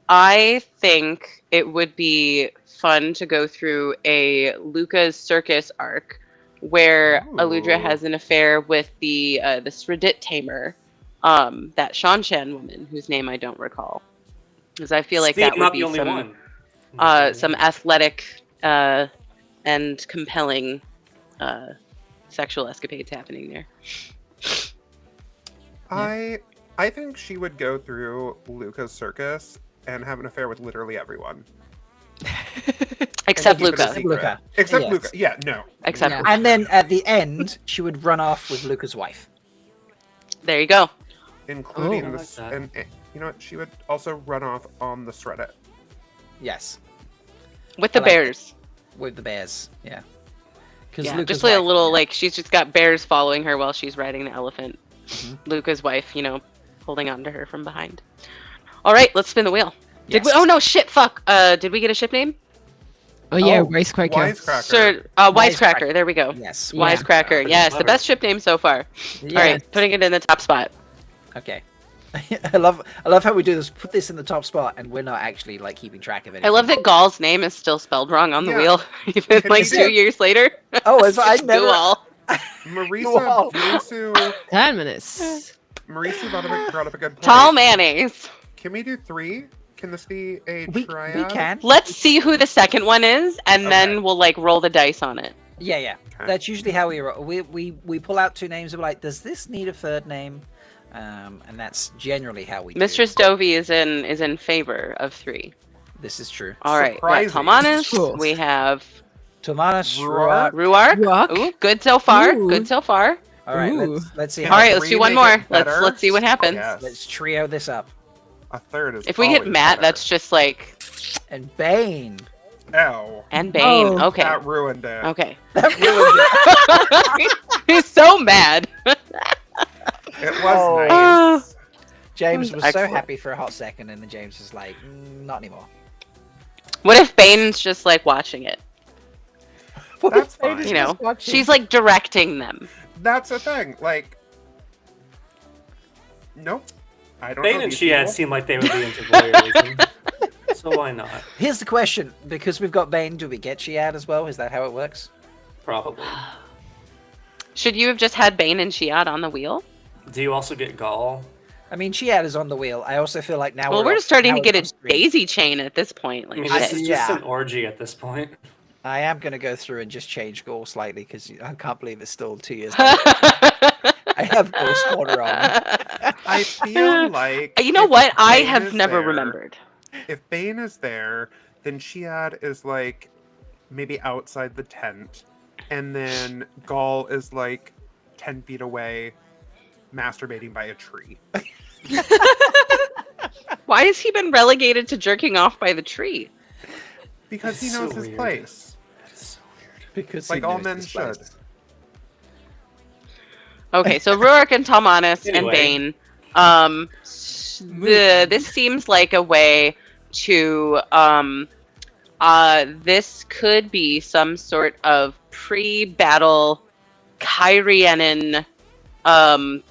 I think it would be fun to go through a Luca's Circus arc where Aludra Ooh. has an affair with the Sredit tamer, that Shanshan woman whose name I don't recall, because I feel like Steve, that would not be the only some one. some athletic and compelling sexual escapades happening there. I think she would go through Luca's circus and have an affair with literally everyone. Except keep it a Luca. secret. Luca. Except Yes. Luca. Yeah, no. Except Yeah. Luca. And then at the end, she would run off with Luca's wife. There you go. Including Oh, I like this. that. And you know what? She would also run off on the Shreddit. Yes, With the I like it. bears. with the bears. Yeah. Because Yeah, just like a little, like, she's just got bears following her while she's riding the elephant. Luca's wife, you know, holding on to her from behind. All right, let's spin the wheel. Did we? Yes. Oh no, shit! Fuck. Did we get a ship name? oh yeah, Oh, Wisecracker. Wisecracker. Sir, Wisecracker. There we go. Yes. Yeah. Wisecracker. Yes, the Clever. best ship name so far. Yeah. All right, putting it in the top spot. Okay. I love how we do this. Put this in the top spot, and we're not actually like keeping track of it. I love that Gall's name is still spelled wrong on the Yeah. wheel, even Can like you 2 do- years later. Oh, it's, I It's never. Gual. Marisa, Wow. Terminus. brought up a good point. Tall mayonnaise. Can we do 3? Can this be a We triad? can. Let's see who the second one is, and Okay. then we'll like roll the dice on it. Yeah, yeah. Okay. That's usually how we roll. We pull out 2 names and we're like, does this need a third name? And that's generally how we do. Mistress Dovey is in favor of 3. This is true. All right, we got Surprising. Tomanis. Cool. We have Tomanis, Ruark. Ruark. Ruark. Ruark. Ooh, good so far. Ooh. Good so far. All right, Ooh. let's see. Can All How, right, let's 3 do one make more. it better? Let's see what happens. Yes. let's trio this up. A third is If we get always Matt, better. that's just like And Bane. Ow. and Bane. Oh. Okay. That ruined it. Okay. That ruined it. He's so mad. It was Oh. nice. James was Excellent. so happy for a hot second, and then James was like, not anymore. What if Bane's just like watching it? What That's if Bane fine. is You know, just watching? she's like directing them. That's the thing. Like, nope. I don't Bane know and these Shiad people. seem like they would be into voyeurism. So why not? Here's the question: because we've got Bane, do we get Shiad as well? Is that how it works? Probably. Should you have just had Bane and Shiad on the wheel? Do you also get Gaul? I mean, Shiad is on the wheel. I also feel like now Well, we're off- just starting now to get it's a off screen. daisy chain at this point. I Like mean, I this shit. is see. just Yeah. an orgy at this point. I am going to go through and just change Gaul slightly because I can't believe it's still 2 years. later. I have Gaul spawner on. I feel like. You know if what? I Bane have is never there- remembered. If Bane is there, then Shiad is like maybe outside the tent, and then Gaul is like 10 feet away, masturbating by a tree. Why has he been relegated to jerking off by the tree? Because he That's knows so his weird. place. That's so weird. Because Like all men should. Okay, so Ruark and Talmanis and Anyway. Bane. This seems like a way to this could be some sort of pre-battle Kyrianan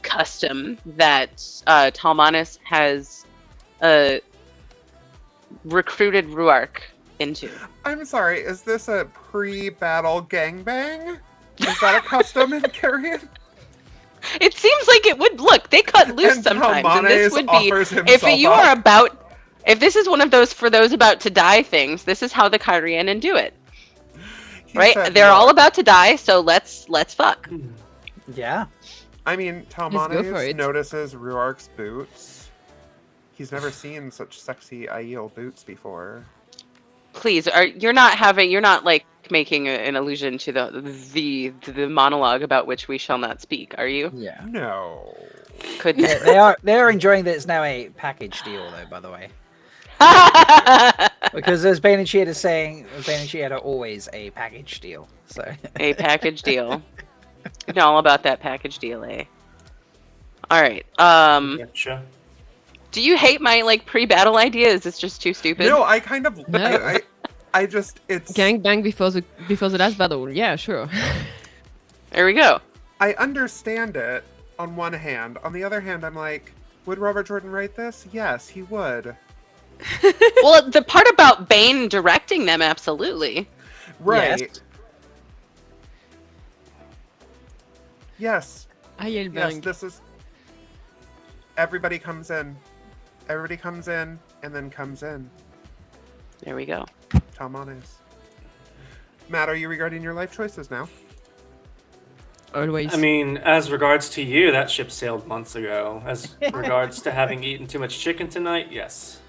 custom that Talmanis has recruited Ruark into. I'm sorry, is this a pre-battle gangbang? Is that a custom in Carrion? It seems like it would. Look, they cut loose And sometimes, and this Talmanes would be offers if himself you up. are about. If this is one of those for those about to die things, this is how the Kyrianan do it, He right? said They're no. all about to die, so let's fuck. Yeah. I mean, go for Talmanes it. notices Ruark's boots. He's never seen such sexy Aiel boots before. Please, you're not like making an allusion to the monologue about which we shall not speak, are you? Yeah. No. Could They are enjoying that it's now a package deal, though. By the way, because as Bane and Sheed is saying, Bane and Sheed are always a package deal. So a package deal. You know all about that package deal, eh? All right. Gotcha. Do you hate my like pre-battle idea? Is this just too stupid? No, I kind of. No. I just. It's. Gangbang before the last battle. Yeah, sure. There we go. I understand it on one hand. On the other hand, I'm like, would Robert Jordan write this? Yes, he would. Well, the part about Bane directing them, absolutely. Right. Yes. Yes. Yes, Aielbang. this is. Everybody comes in. Everybody comes in and then comes in. There we go. Talmanes. Matt, are you regarding your life choices now? Always. I mean, as regards to you, that ship sailed months ago. As regards to having eaten too much chicken tonight, yes.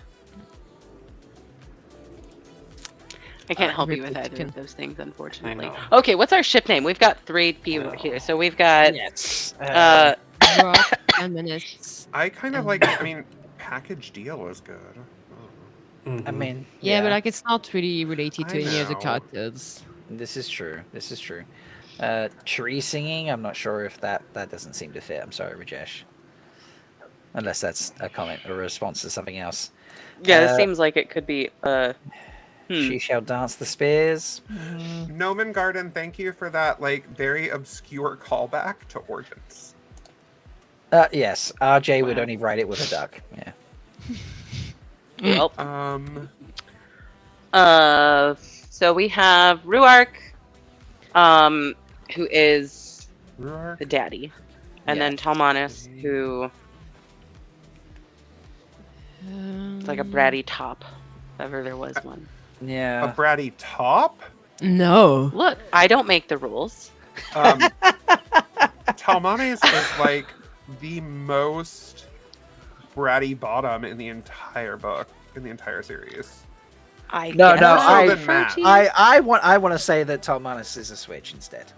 I can't help you with Rip the either chicken. of those things, unfortunately. know. Okay, what's our ship name? We've got 3 people Wow. here. So we've got yes. Rock, 10 minutes. I kind of like. I mean, package deal is good. Mhm. I mean, Yeah, but like it's not really related to I any of the know. characters. this is true. This is true. Tree singing. I'm not sure if that doesn't seem to fit. I'm sorry, Rajesh. Unless that's a comment or a response to something else. yeah. This Uh, seems like it could be. She shall dance the spears. Noman Garden, thank you for that like very obscure callback to Origins. Yes, RJ would Wow. only write it with a duck. Yeah. Well, so we have Ruark, who is Ruark. the daddy, and Yeah. then Talmanis, who is like a bratty top, if ever there was one. A Yeah. bratty top. No. Look, I don't make the rules. Talmanes is like the most bratty bottom in the entire book, in the entire series. I No, guess no, I'll I- refer Matt. to you. I want to say that Talmanis is a switch instead.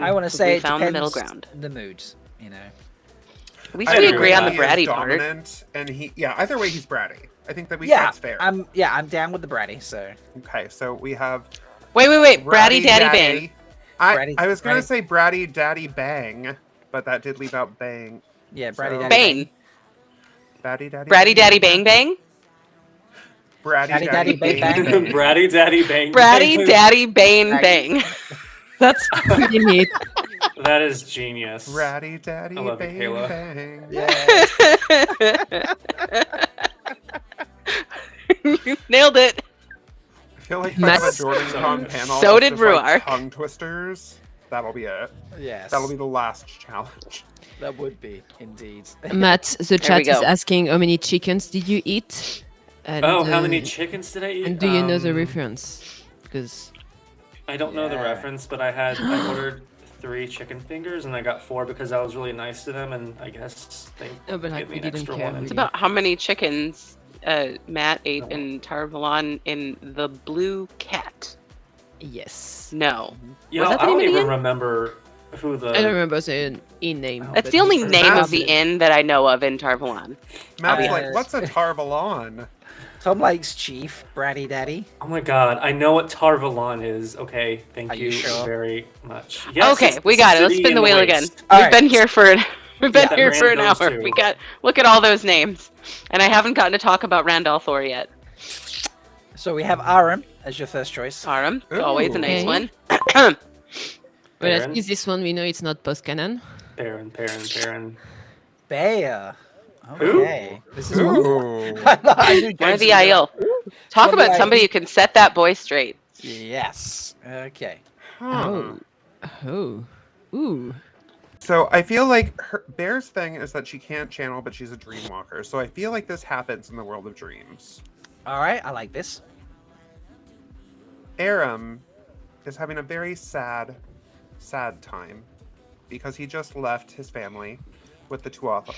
I want to say We it found the middle depends ground. the moods, you know. At least I we agree agree with on the that. He is bratty part. dominant, and either way he's bratty. I think that Yeah, that's fair. I'm down with the bratty. So Okay, so we have Wait, bratty daddy bang. Bratty- I was gonna bratty- say bratty daddy bang, but that did leave out bang. yeah, bratty So- daddy Bane. Bratty daddy. Bratty daddy bang bang. Bratty Daddy daddy daddy bang. bang. Bratty Daddy Bang. Bratty Bang. daddy bang Bang. bang. That's pretty neat. That is genius. Bratty daddy I love you, bang Kayla. bang. Nailed it. I feel like if I have a Matt's- Jordan Con panel. So that's did just, like, Ruark. tongue twisters. That'll be it. Yes, That'll be the last challenge. that would be indeed. Matt, the chat we is go. asking how many chickens did you eat? And, Oh, how many chickens did I eat? And do you know the reference? Because I don't know the Yeah. reference, but I ordered 3 chicken fingers and I got 4 because I was really nice to them, and I guess they No, but, like, gave me we an didn't extra care, one. really. It's about how many chickens Matt ate Oh. in Tarvalon in the Blue Cat. yes. No. You Was know, that the I don't name of the even inn? remember who the I don't remember the inn name. That's but the only it's- name of Matt- the inn that I know of in Tarvalon. Matt's Uh, like, what's a Tarvalon? Tom likes Chief, Bratty Daddy. Oh my god, I know what Tarvalon is. Okay, thank Are you you sure? very much. Yes, Okay, it's we the got it. Let's city spin in the wheel again. waste. All We've right. been here for Yeah, here for an Rand hour. those two. We got look at all those names, and I haven't gotten to talk about Randall Thor yet. So we have Aram as your first choice. Aram, always a nice Ooh. one. Well, Baron. at least this one we know it's not post-canon. Baron. Bear. Who? Okay. This is Ooh. I knew One James of the would be IL. Talk One of the about somebody IL. who can set that boy straight. like, yes. Okay. Huh. Oh. Ooh. So I feel like Bear's thing is that she can't channel, but she's a dream walker. So I feel like this happens in the world of dreams. All right. I like this. Aram is having a very sad time because he just left his family with the Tuatha.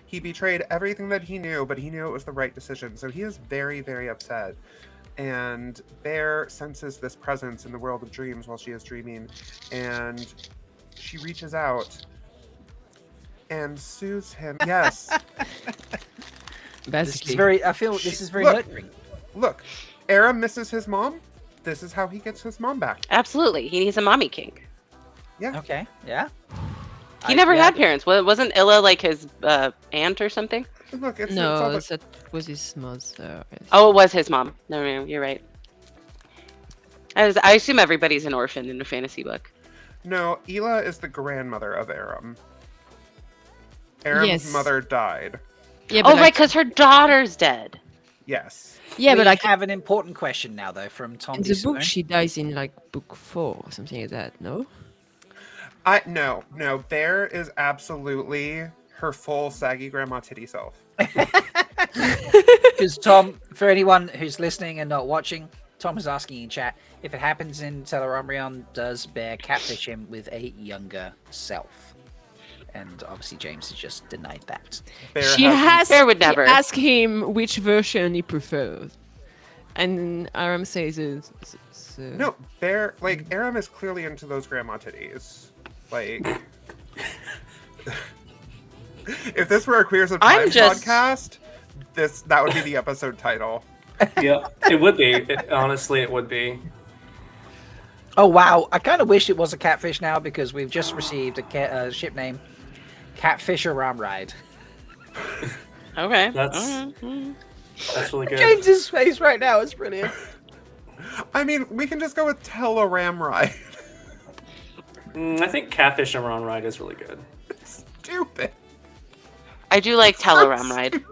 He betrayed everything that he knew, but he knew it was the right decision. So he is very, very upset. And Bear senses this presence in the world of dreams while she is dreaming, and she reaches out and soothes him. Yes, This Basically. is very. I feel this is very Look. nurturing. look, Aram misses his mom. This is how he gets his mom back. Absolutely, he needs a mommy king. Okay. Yeah. He never yeah. had parents. Wasn't Illa like his aunt or something? Look, it's all No, the- that was his mother. Oh, it was his mom. No, you're right. I assume everybody's an orphan in a fantasy book. No, Ela is the grandmother of Aram. Aram's Yes. mother died. Yeah, Oh, but right, because her daughter's dead. Yes. yeah, we but like have an important question now, though, from Tom. in the book, Dissimo. she dies in like book 4 or something like that. No. No. Bear is absolutely her full saggy grandma titty self. Because Tom, for anyone who's listening and not watching, Tom is asking in chat if it happens in Tel'aramrion, does Bear catfish him with a younger self? And obviously James has just denied that. Bear She has has Bear would never. ask him which version he prefers, and Aram says no Bear. Like Aram is clearly into those grandma titties. Like, if this were a Queers of Time I'm just- podcast, that would be the episode title. Yeah, it would be. Honestly, it would be. Oh wow! I kind of wish it was a catfish now because we've just received a ship name, Catfish Aram Ride. Okay. That's really good. James's face right now is brilliant. I mean, we can just go with Tel'aramride. I think Catfish and Ron Ride is really good. Stupid. I do like Teleram Ride.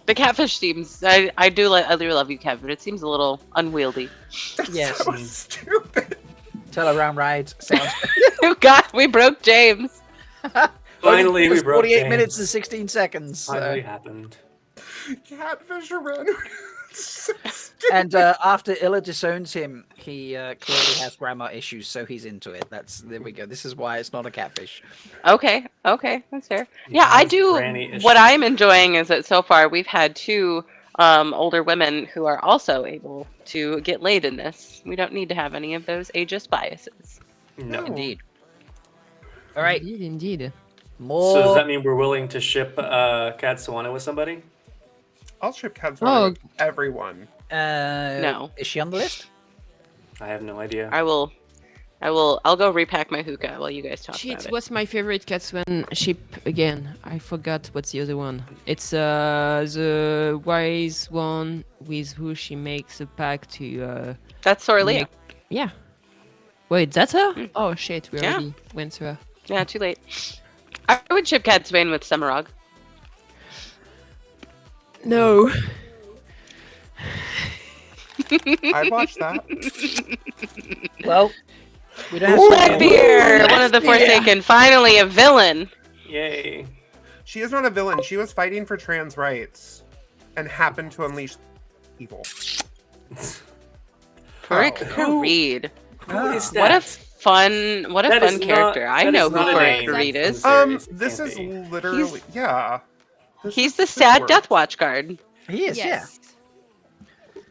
The catfish seems. I do love you, Kev, but it seems a little unwieldy. Yes. So stupid. Teleram Ride sounds. Oh God, we broke James. Finally, It was we broke 48 James. minutes and 16 seconds. Finally happened. Catfish around. So stupid. And after Illa disowns him, he clearly has grammar issues, so he's into it. There we go. This is why it's not a catfish. Okay, that's fair. Yeah, I has do. granny issues. What I'm enjoying is that so far we've had two older women who are also able to get laid in this. We don't need to have any of those ageist biases. No. Indeed. All right, Indeed. more. So does that mean we're willing to ship Katsuana with somebody? I'll ship Cats Oh. with everyone. No. Is she on the list? I have no idea. I'll go repack my hookah while you guys talk Shit, about it. what's my favorite Catswan ship again? I forgot what's the other one. It's the wise one with who she makes a pact to That's Sorlia. make- Yeah. Wait, that's her? Oh shit, we Yeah. already went to her. Yeah, too late. I would ship Cat Swain with Semarog. No. I'd watch that. Well, we don't have Blackbeard, one of the Forsaken, finally a villain. Yay. She is not a villain. She was fighting for trans rights and happened to unleash evil. Rick Who- Reed. Who is What a that? fun That is character. not- I that know is who not a Rick name. Reed is. Serious, it This can't is be. literally yeah. He's is the sad super- Death Watch guard. He is, Yes.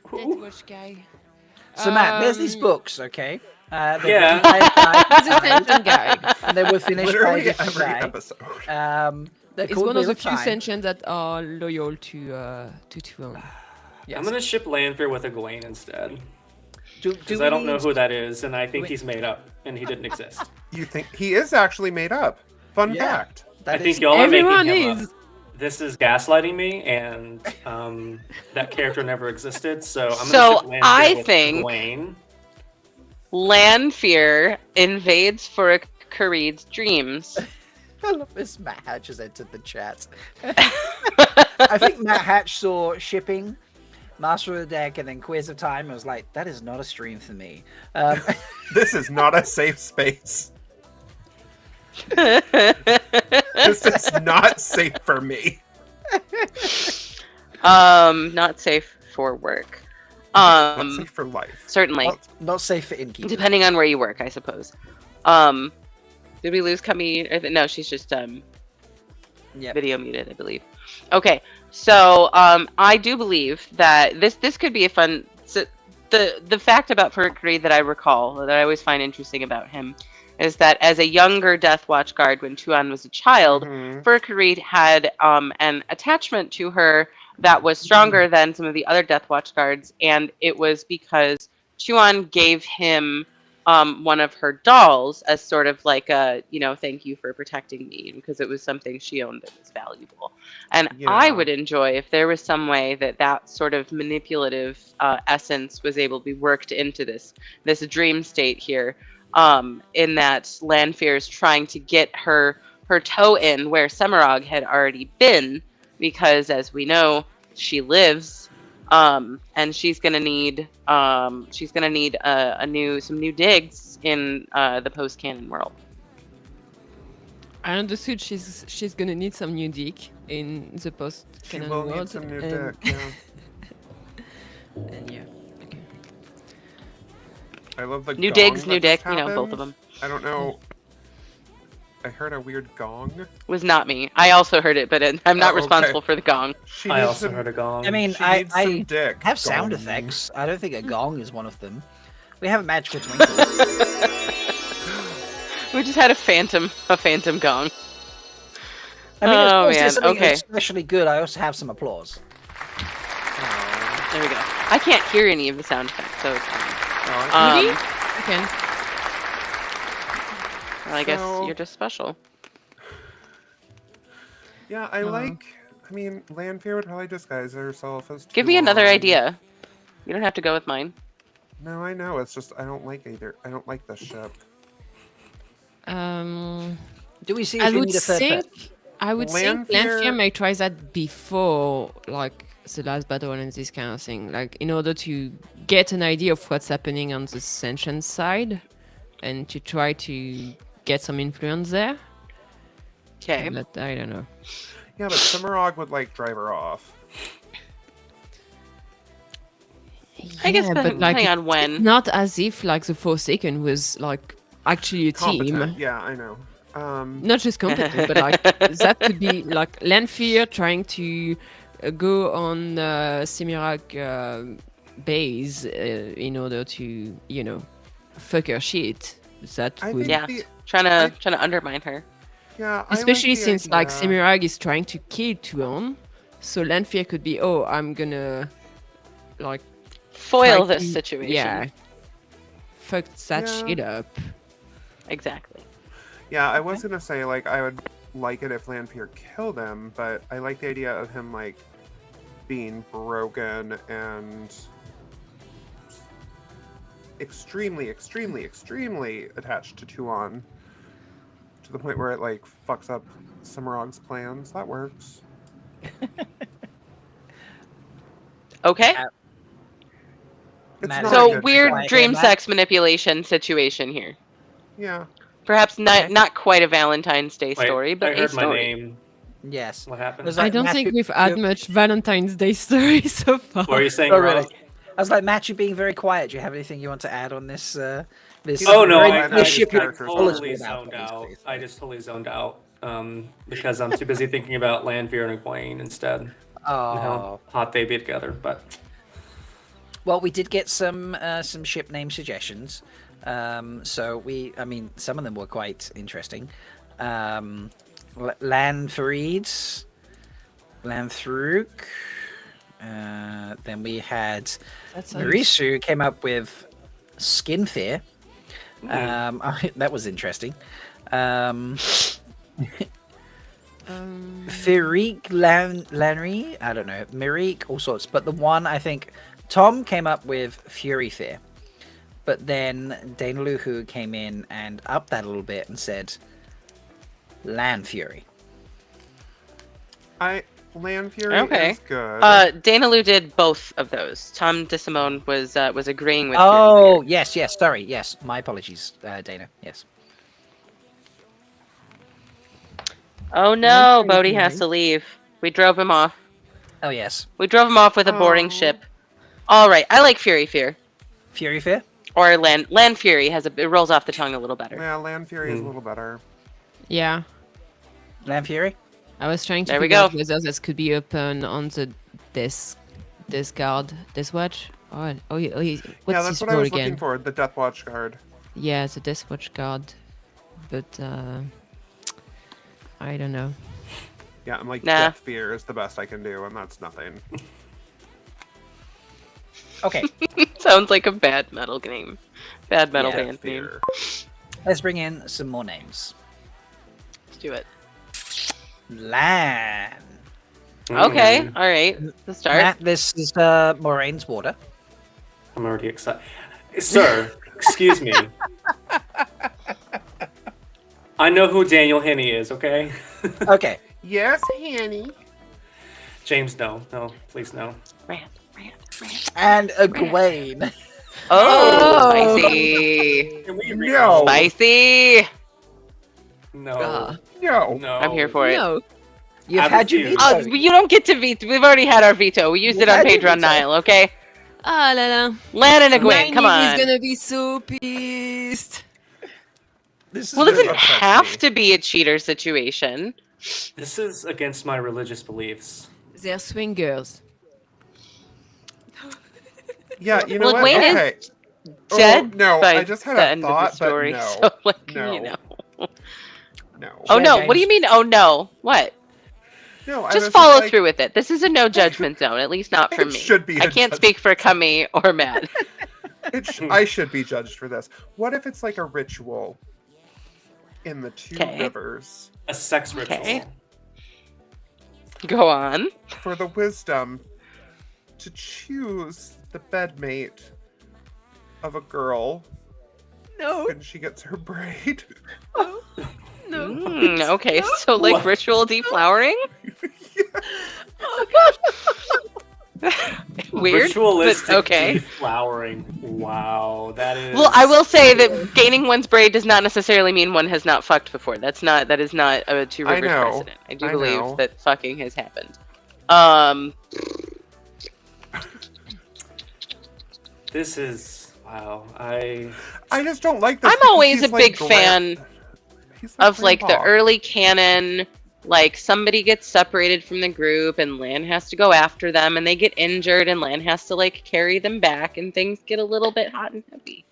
Who? Watch guy. yeah. So Matt, there's these Um, books, okay? They're Yeah. written by a guy He's a who died, sentient guy. and they were finished by a Literally different every guy. episode. They're It's called one of Wheel the few Time. sentients that are loyal to Tuon. Yes. I'm gonna ship Lanfear with Egwene instead. Do Because we I don't know need- who that is, and I think we- he's made up, and he didn't exist. You think he is actually made up? Fun Yeah. fact. that I think is- y'all are Everyone making him is. up. This is gaslighting me, and that character never existed. So I'm So, gonna ship Lanfear I with think- Egwene. Lanfear invades Farouk Kharid's dreams. I love this. Matt Hatch has entered the chat. I think Matt Hatch saw shipping, Master of the Deck, and then Quiz of Time. And was like, that is not a stream for me. This is not a safe space. This is not safe for me. Not safe for work. Not safe for life. Certainly. not safe for innkeeping. Depending on where you work, I suppose. Did we lose Cummy? No, she's just Yeah. video muted, I believe. Okay, so I do believe that this could be a fun. So the fact about Farouk Kharid that I recall, that I always find interesting about him, is that as a younger Death Watch guard, when Tuon was a child, Mhm. Farouk Kharid had an attachment to her that was stronger than some of the other Death Watch guards, and it was because Tuon gave him one of her dolls as sort of like a, thank you for protecting me, because it was something she owned that was valuable. And I Yeah. would enjoy if there was some way that sort of manipulative essence was able to be worked into this dream state here, in that Lanfear is trying to get her toe in where Semirog had already been, because as we know, she lives. And she's gonna need some new digs in the post canon world. I understood she's gonna need some new dick in the post She canon will world. need some new and, dick. Yeah. and yeah. Okay. I love the New gong digs, that new just dick, both of happened. them. I don't know. I heard a weird gong. Was not me. I also heard it, but I'm not Oh, okay. responsible for the gong. She I needs also some, heard a gong. I mean, she I needs some dick. have sound Gong. effects. I don't think a gong is one of them. We have a magical twinkle. We just had a phantom gong. I mean, if Oh, there's man, something okay. especially good, I also have some applause. Oh, There we go. I can't hear any of the sound effects, so it's fine. Really? Um, Okay. well, I guess So- you're just special. yeah, I mean, Lanfear would probably disguise herself as Give me another Tuon. idea. You don't have to go with mine. No, I know. It's just I don't like either. I don't like this ship. Do we see I if you would need a third think person? I would think Lanfear- Lanfear may try that before like the last battle and this kind of thing, like in order to get an idea of what's happening on the sentient side, and to try to get some influence there. Okay. But I don't know. Yeah, but Semirog would like drive her off. I guess Yeah, depending on when. Not as if like the Forsaken was like actually a team. Competent. Yeah, I know. Not just competent, but like that could be like Lanfear trying to go on Semirog base in order to, fuck her shit. That I would, think Yeah. the, Trying to undermine her. yeah, especially I like the since like idea. Semirog is trying to kill Tuon, so Lanfear could be, oh, I'm gonna like Foil try this to- situation. Yeah, fuck that Yeah. shit up. Exactly. Yeah, I was gonna say like I would like it if Lanfear killed him, but I like the idea of him like being broken and extremely, extremely, extremely attached to Tuon, to the point where it like fucks up Semirog's plans. That works. Okay. It's Matt, not So a good weird Right, dream Matt? sex manipulation situation here. Yeah. Perhaps not Okay. not quite a Valentine's Day Wait, story, but I a heard my story. name. Yes. What happened? Was I like, don't Matt, think you- we've had you- much Valentine's Day story so far. What were you saying, Oh, Rob? really? I was like, Matt, you're being very quiet. Do you have anything you want to add on this? This He's Oh no, very- I, Right, I this just ship got you're totally knowledgeable about, zoned out. basically. I just totally zoned out because I'm too busy thinking about Lanfear and Egwene instead. And Oh. how hot they'd be together. But Well, we did get some ship name suggestions. So I mean, some of them were quite interesting. Lanfried, Lanthruk. Then we had That sounds- Marisu came up with Skin Fear. That was interesting. Firik Lanry, I don't know, Mirik, all sorts. But the one I think Tom came up with Fury Fear. But then Dainaluhu came in and upped that a little bit and said Land Fury. Land Fury Okay. is good. Dana did both of those. Tom DeSimone was agreeing with. Oh, yes, sorry, yes. My apologies, Dana, yes. Oh no, Okay, Bodhi has Fury. to leave. We drove him off. Oh, yes. We drove him off with a boarding Oh. ship. All right, I like Fury Fear Fury Fear? or Land Fury it rolls off the tongue a little better. Yeah, Land Fury is a little better. Yeah. Land Fury? I was trying to There we figure out go. whether this could be a pun on the this guard, this watch. What's Yeah, that's his what I role was again? looking for. The Death Watch guard. Yeah, the Death Watch guard. But I don't know. Yeah, I'm like Nah. Death Fear is the best I can do, and that's nothing. Okay, Sounds like a bad metal name. Bad metal Yeah, band name. Fear. let's bring in some more names. Let's do it. Lan. Okay, Mm, all right. To start. Matt, this is Moraine's water. I'm already excited. Sir, excuse me. I know who Daniel Henney is, okay? Okay, Yes, Hanny. James, no. No, please no. Rand. and Egwene. Oh, Oh. spicy. Can we No. Spicy. No. No. No. I'm here for it. No. You've I had your refuse. veto. Oh, you don't get to veto. We've already had our veto. We used You've it on had your Pedron veto. Nile, okay? Ah la la. Lan and Egwene, come Nynaeve on. is gonna be so pissed. This is Well, it doesn't upsets have me. to be a cheater situation. This is against my religious beliefs. They're swingers. Yeah, you know Well, what? Egwene is Okay. Dead. Oh, no, by I just had the a end thought, of the story. but no. So, like, No. you know. No. Oh Yeah, no! What do you James. mean? Oh no! What? No, I Just was follow like, through with it. This is a no judgment zone, at least not for It me. should be I a can't judgment speak for Kami or Matt. I should be judged for this. What if it's like a ritual in the two Okay. rivers A sex ritual. Okay. Go on. for the wisdom to choose the bedmate of a girl No. when she gets her braid? No. Okay, so like What? ritual deflowering? Weird. Ritualistic but okay. deflowering. Wow, that is. Well, I will say that gaining one's braid does not necessarily mean one has not fucked before. That is not a Two I Rivers know. precedent. I do I believe know. that fucking has happened. This is wow. I I just don't like this. I'm because always he's a like big fan he's of like the grandpa. early canon, like somebody gets separated from the group and Lan has to go after them and they get injured and Lan has to like carry them back and things get a little bit hot and heavy.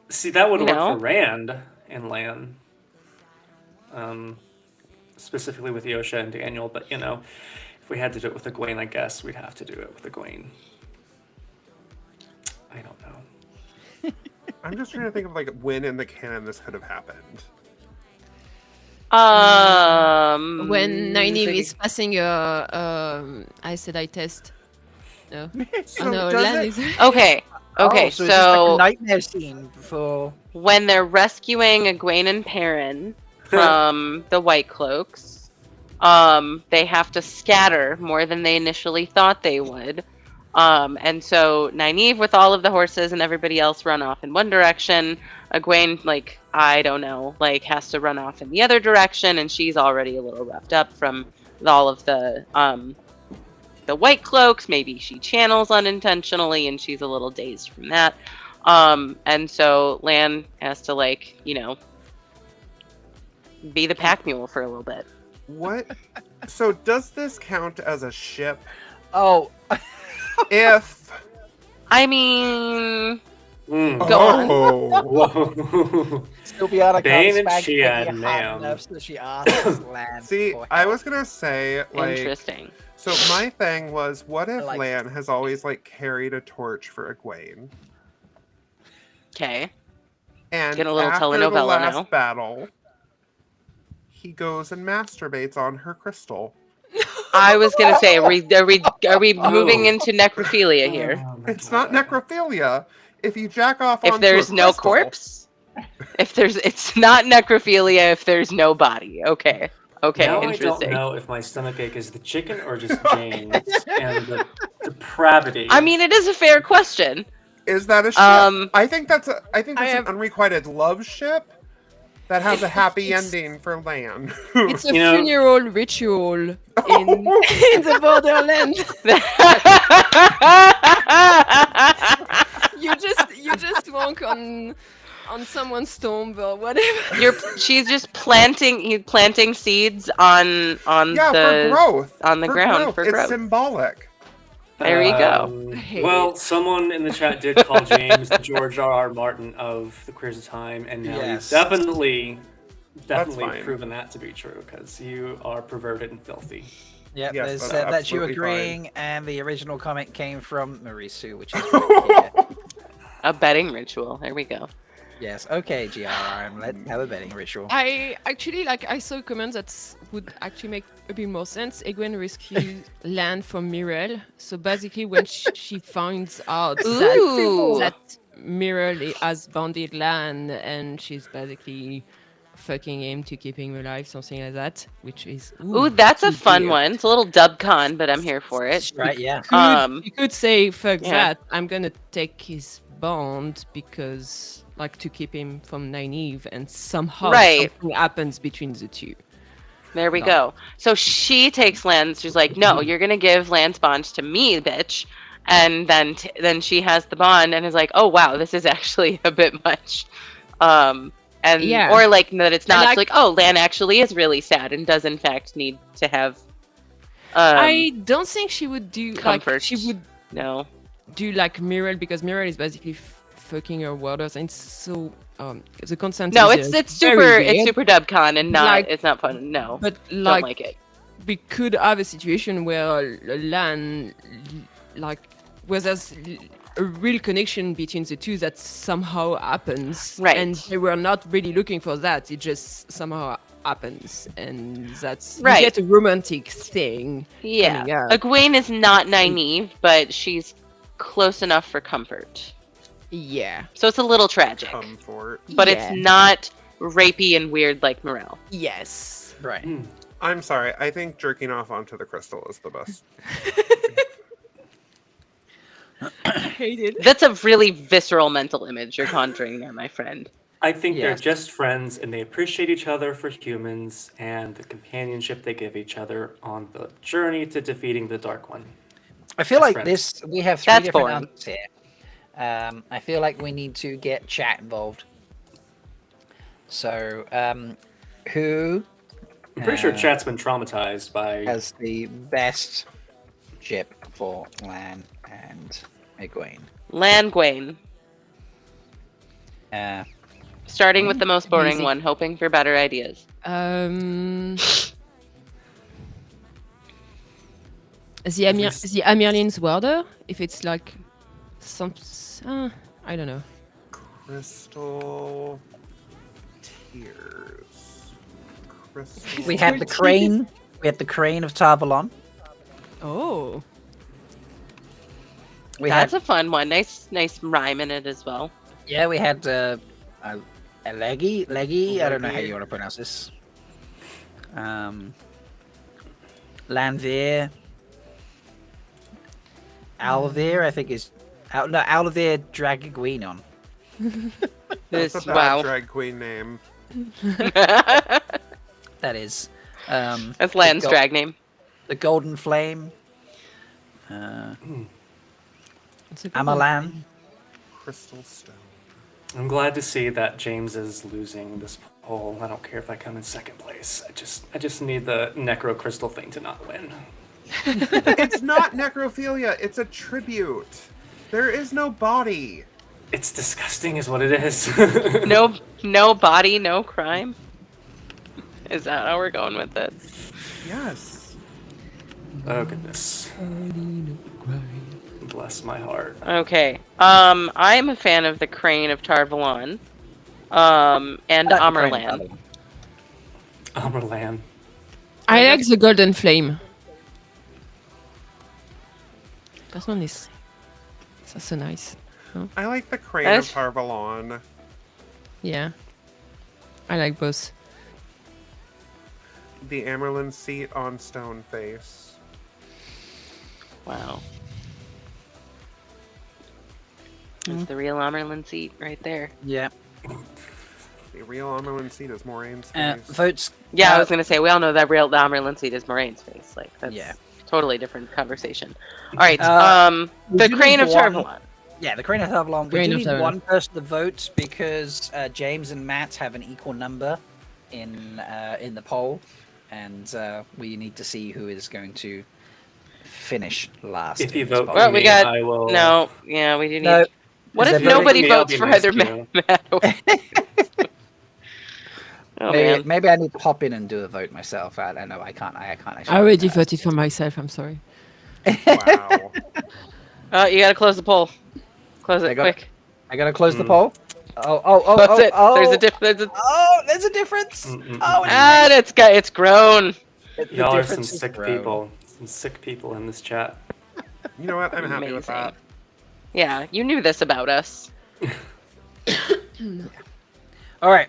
see that would You work know? for Rand and Lan. Specifically with Yosha and Daniel, but you know, if we had to do it with Egwene, I guess we'd have to do it with Egwene. I don't know. I'm just trying to think of like when in the canon this could have happened. When Nynaeve is passing a I said I test. No. So Oh, no, does Lan it- is. Okay. Okay, Oh, so, it's just like so a nightmare scene for. when they're rescuing Egwene and Perrin from the White Cloaks, they have to scatter more than they initially thought they would. And so Nynaeve with all of the horses and everybody else run off in one direction. Egwene, like, I don't know, like has to run off in the other direction, and she's already a little roughed up from all of the White Cloaks. Maybe she channels unintentionally and she's a little dazed from that. And so Lan has to, like, you know, be the pack mule for a little bit. What? So does this count as a ship? Oh, If I mean, Go on. Whoa. Sylviana Bane comes and back Shia, and you hot ma'am. enough so she asks Lan See, for I help. was gonna say, like, Interesting. so my thing was, what if like Lan has always like carried a torch for Egwene, Okay. and Get a little after the telenovela last now. battle, he goes and masturbates on her crystal. I was gonna say, are we moving into necrophilia here? Oh my It's not God. necrophilia. If you jack off If onto there's a no crystal, corpse, it's not necrophilia. If there's no body, okay, Now I don't interesting. know if my stomach ache is the chicken or just James and the depravity. I mean, it is a fair question. is that a ship? I think that's an have- unrequited love ship that has a happy It's- ending for Lan. It's a You know- funeral ritual in the borderland. You just walk on someone's tomb or whatever. She's just planting seeds on Yeah, for the growth. on the ground for It's growth. symbolic. There you go. I hate Well, it. someone in the chat did call James the George R.R. Martin of the Queers of Time, and now Yes. you've definitely fine. proven that to be true because you are perverted and filthy. Yep, Yes, there's, that's that's you absolutely agreeing, and the original comment came from Marisu, which is right here. A betting ritual. There we go. Yes, okay, GRRM, let's have a betting ritual. I actually I saw a comment that would actually make a bit more sense. Egwene rescues Lan from Mirel. So basically, when she finds out Ooh. that Mirel has bonded Lan, and she's basically fucking him to keep him alive, something like that. Which is Ooh, that's a too fun weird. one. It's a little dub con, but I'm here for it. Right, yeah. You could say fuck yeah. that. I'm gonna take his bond because to keep him from Nynaeve, and somehow Right. something happens between the two. There we go. So she takes Lance. She's like, "No, you're gonna give Lance bonds to me, bitch." And then she has the bond and is like, "Oh wow, this is actually a bit much." And Yeah. or like that it's not. And It's like, oh, Lan actually is really sad and does in fact need to have. I don't think she would do comfort. she would No. do like Mirel, because Mirel is basically fucking her waters, and so the consent. No, is, it's very super weird. it's super dub con and not Like- it's not fun. No, But don't like, like it. we could have a situation where Lan, where there's a real connection between the two that somehow happens, Right. and they were not really looking for that. It just somehow happens, and that's Right. You get a romantic thing. Yeah, coming up. Egwene is not Nynaeve, but she's close enough for comfort. Yeah. So it's a little tragic, Comfort. but Yeah. it's not rapey and weird like Morel. Yes. Right. I'm sorry. I think jerking off onto the crystal is the best. I hate it. That's a really visceral mental image you're conjuring there, my friend. I think they're Yes. just friends and they appreciate each other for humans and the companionship they give each other on the journey to defeating the Dark One. I feel Best like friends. we have three That's different boring. answers here. I feel like we need to get chat involved. So, who I'm pretty sure chat's been traumatized by. has the best ship for Lan and Egwene? Langwain, starting with the most boring Easy. one, hoping for better ideas. The Amirlin's Warder, if it's like some, I don't know. Crystal tears. Crystal. We had the crane. We had the crane of Tarvalon. Oh, We That's had a fun one. Nice rhyme in it as well. yeah, we had a leggy. I don't know how Leggy. you want to pronounce this. Lanvir. Alvir, I think is Alvir Dragagwinon. That's a This bad wow. drag queen name. That is. That's Lan's the drag name. The Golden Flame. it's a good one. Amalan. Crystal stone. I'm glad to see that James is losing this poll. I don't care if I come in second place. I just need the Necro Crystal thing to not win. It's not necrophilia. It's a tribute. There is no body. It's disgusting, is what it is. No body, no crime. Is that how we're going with this? Yes. Oh goodness. Bless my heart. Okay. I am a fan of the Crane of Tar-Valon. And Amerlan. Amerlan. I like the golden flame. That one is so nice. I like the Crane That's- of Tar-Valon. Yeah. I like both. The Amerlin seat on Stoneface. Wow. It's the real Amerlin seat right there. Yeah. The real Amerlin seat is Moraine's face. Votes. Yeah, I was gonna say we all know that real Amerlin seat is Moraine's face. Like that's Yeah. totally different conversation. All right. We The do Crane need of one- Tar-Valon. Yeah, the Crane of Tar-Valon. We Crane do of need Tar-Valon. one person to vote because James and Matt have an equal number in the poll, and we need to see who is going to finish last. If in you this vote poll. for Well, we me, got- I will. No, yeah, we do need. No. What Is if there nobody voting? I'll votes be for nice either to Matt? Oh man. Maybe I need to hop in and do a vote myself. I don't know. I can't actually. I already voted for myself. I'm sorry. Wow. You gotta close the poll. Close I it got it. quick. I gotta close the poll. Oh! That's it. Oh, There's a difference. Oh, there's a difference. Mm-mm. Oh, And it's grown. the Y'all are some difference is sick grown. people. Some sick people in this chat. You know what? I'm happy with Amazing. that. Yeah, you knew this about us. All right.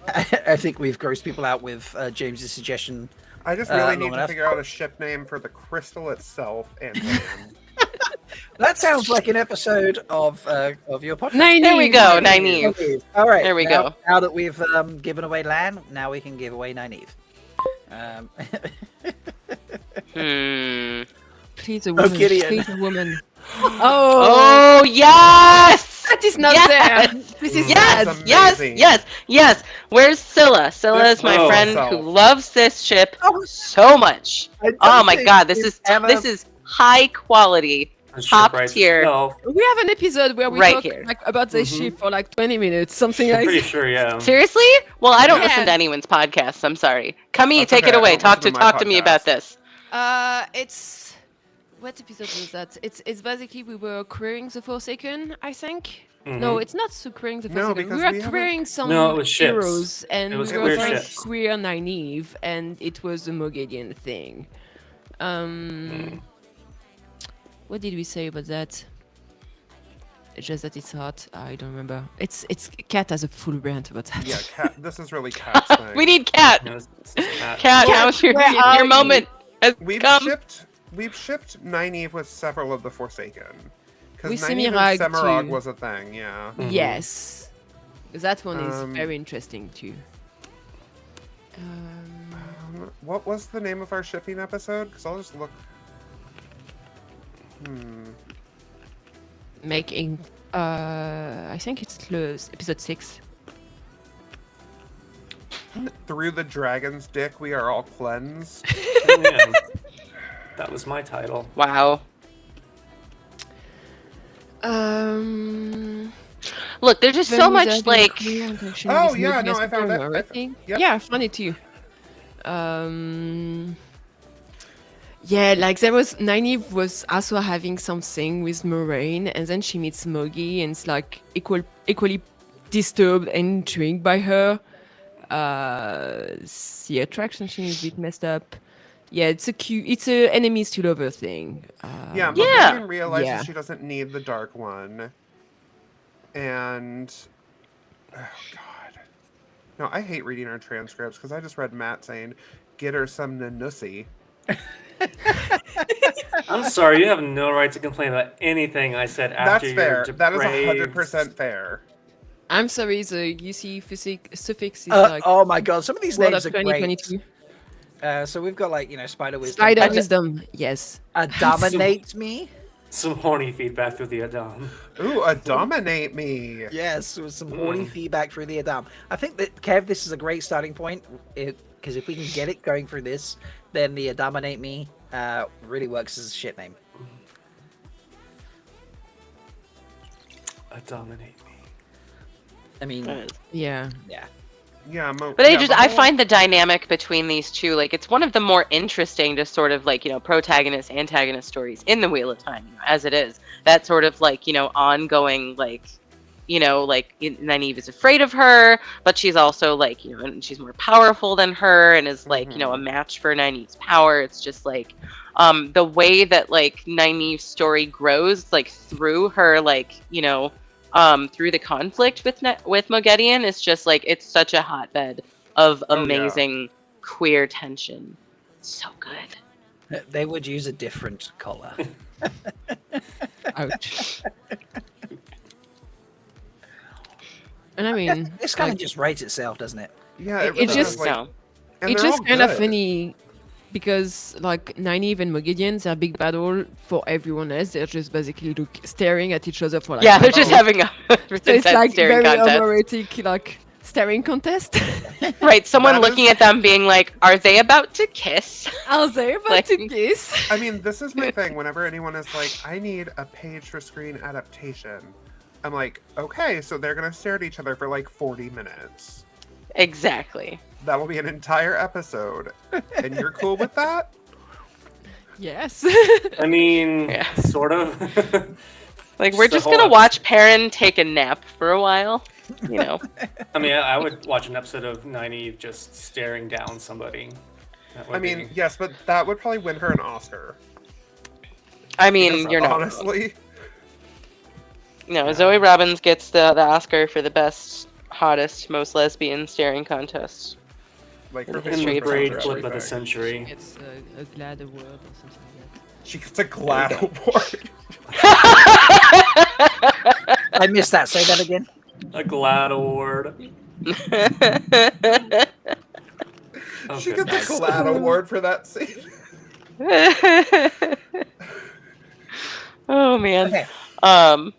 I think we've grossed people out with James's suggestion. I just really long need to enough. figure out a ship name for the crystal itself and land. That sounds like an episode of your podcast. There we go, Nynaeve. Okay, all right. There we now, go. Now that we've given away Lan, now we can give away Nynaeve. Please a woman. Gideon. Please a woman. Oh yes! That is not Yes! there. This is Yes, sad. yes, amazing. yes. Where's Scylla? Scylla This is my Oh. friend itself. who loves this ship Oh. so much. I don't Oh my think god, this we've is ever- this is high quality. The ship Top writes tier. itself. We have an episode where we Right talk here. like, about the ship for like 20 minutes, something I'm like pretty that. sure, yeah. Seriously? Well, I don't Yeah. listen to anyone's podcasts. I'm sorry. Kami, That's take okay, it I away. don't Talk listen to to my talk to me about podcast. this. It's what episode was that? It's basically we were querying the Forsaken, I think. No, it's not querying the No, Forsaken. because We were we haven't- querying some No, it was ships. heroes, and It was we were queer trying ships. to queer Nynaeve, and it was the Mogedian thing. What did we say about that? It's just that it's hot. I don't remember. It's Cat has a full rant about that. Yeah, Cat. This is really Cat's thing. We need Cat. No, it's not. Cat, now's your where are your you? moment has We've come. shipped Nynaeve with several of the Forsaken. Because With Nynaeve Semirhage and Semirhage too. was a thing, yeah. Yes, that one is Um, very interesting too. What was the name of our shipping episode? Because I'll just look. Making, I think it's close. Episode 6. Through the Dragon's Dick, we are all cleansed. Yeah. That was my title. Wow. Look, there's just so much like Oh, yeah, no, I found it. Yep. Yeah, I found it too. Yeah, like there was Nynaeve was also having something with Moraine, and then she meets Smoggy, and it's like equally disturbed and intrigued by her. The attraction thing is a bit messed up. Yeah, it's a enemies to lover thing. Yeah, Yeah. Morgan realizes Yeah. she doesn't need the Dark One. And... Oh, God. No, I hate reading our transcripts, because I just read Matt saying, get her some Nanussy. I'm sorry, you have no right to complain about anything I said That's after fair. your That is depraved- 100% fair. I'm sorry, the UC suffix is like Oh my god, some of these word names of are great. 2022. So we've got like Spider Wisdom. Spider wisdom, yes. Dominate me. Some horny feedback through the Adam. Ooh, a dominate me. Yes, with some horny feedback through the Adam. I think that Kev, this is a great starting point. Because if we can get it going through this, then the Dominate Me really works as a shit name. Dominate me. I mean, Yeah. yeah. Yeah, But yeah, the I whole- find the dynamic between these two, like, it's one of the more interesting, just sort of like, protagonist antagonist stories in the Wheel of Time, as it is. That sort of like, ongoing, like, like Nynaeve is afraid of her, but she's also like, and she's more powerful than her, and is like, a match for Nynaeve's power. It's just like, the way that like Nynaeve's story grows, like through her, like, through the conflict with Moghedien, is just like, it's such a hotbed of Oh, yeah. amazing queer tension. So good. They would use a different color. Ouch. And I mean, This kind of like, just writes itself, doesn't it? Yeah, it really just- does, like, No. and it's they're just all kind of good. funny because like Nynaeve and Moghedien, they're big battle for everyone else. They're just basically staring at each other for like. Yeah, they're just oh. having a So it's intense like staring very contest. homoerotic, like staring contest. Right, someone That looking is- at them being like, are they about to kiss? Are they about Like- to kiss? I mean, this is my thing. Whenever anyone is like, I need a page for screen adaptation, I'm like, okay, so they're gonna stare at each other for like 40 minutes. Exactly. That will be an entire episode. And you're cool with that? Yes. I mean, Yeah. sort of. Like, we're Just the just whole gonna watch Perrin take a nap for a while, I mean, I would watch an episode of Nynaeve just staring down somebody. That would I mean, be- yes, but that would probably win her an Oscar. I mean, Because you're not wrong. honestly. No, Zoe Robbins gets the Oscar for the best, hottest, most lesbian staring contest. Like her in face the Straight braid for flip of the everything. century. It's a glad award or something like that. She gets a GLAAD award. I missed that. Say that again. A GLAAD award. Oh, She good. gets a GLAAD award for that scene. Oh man. Okay. So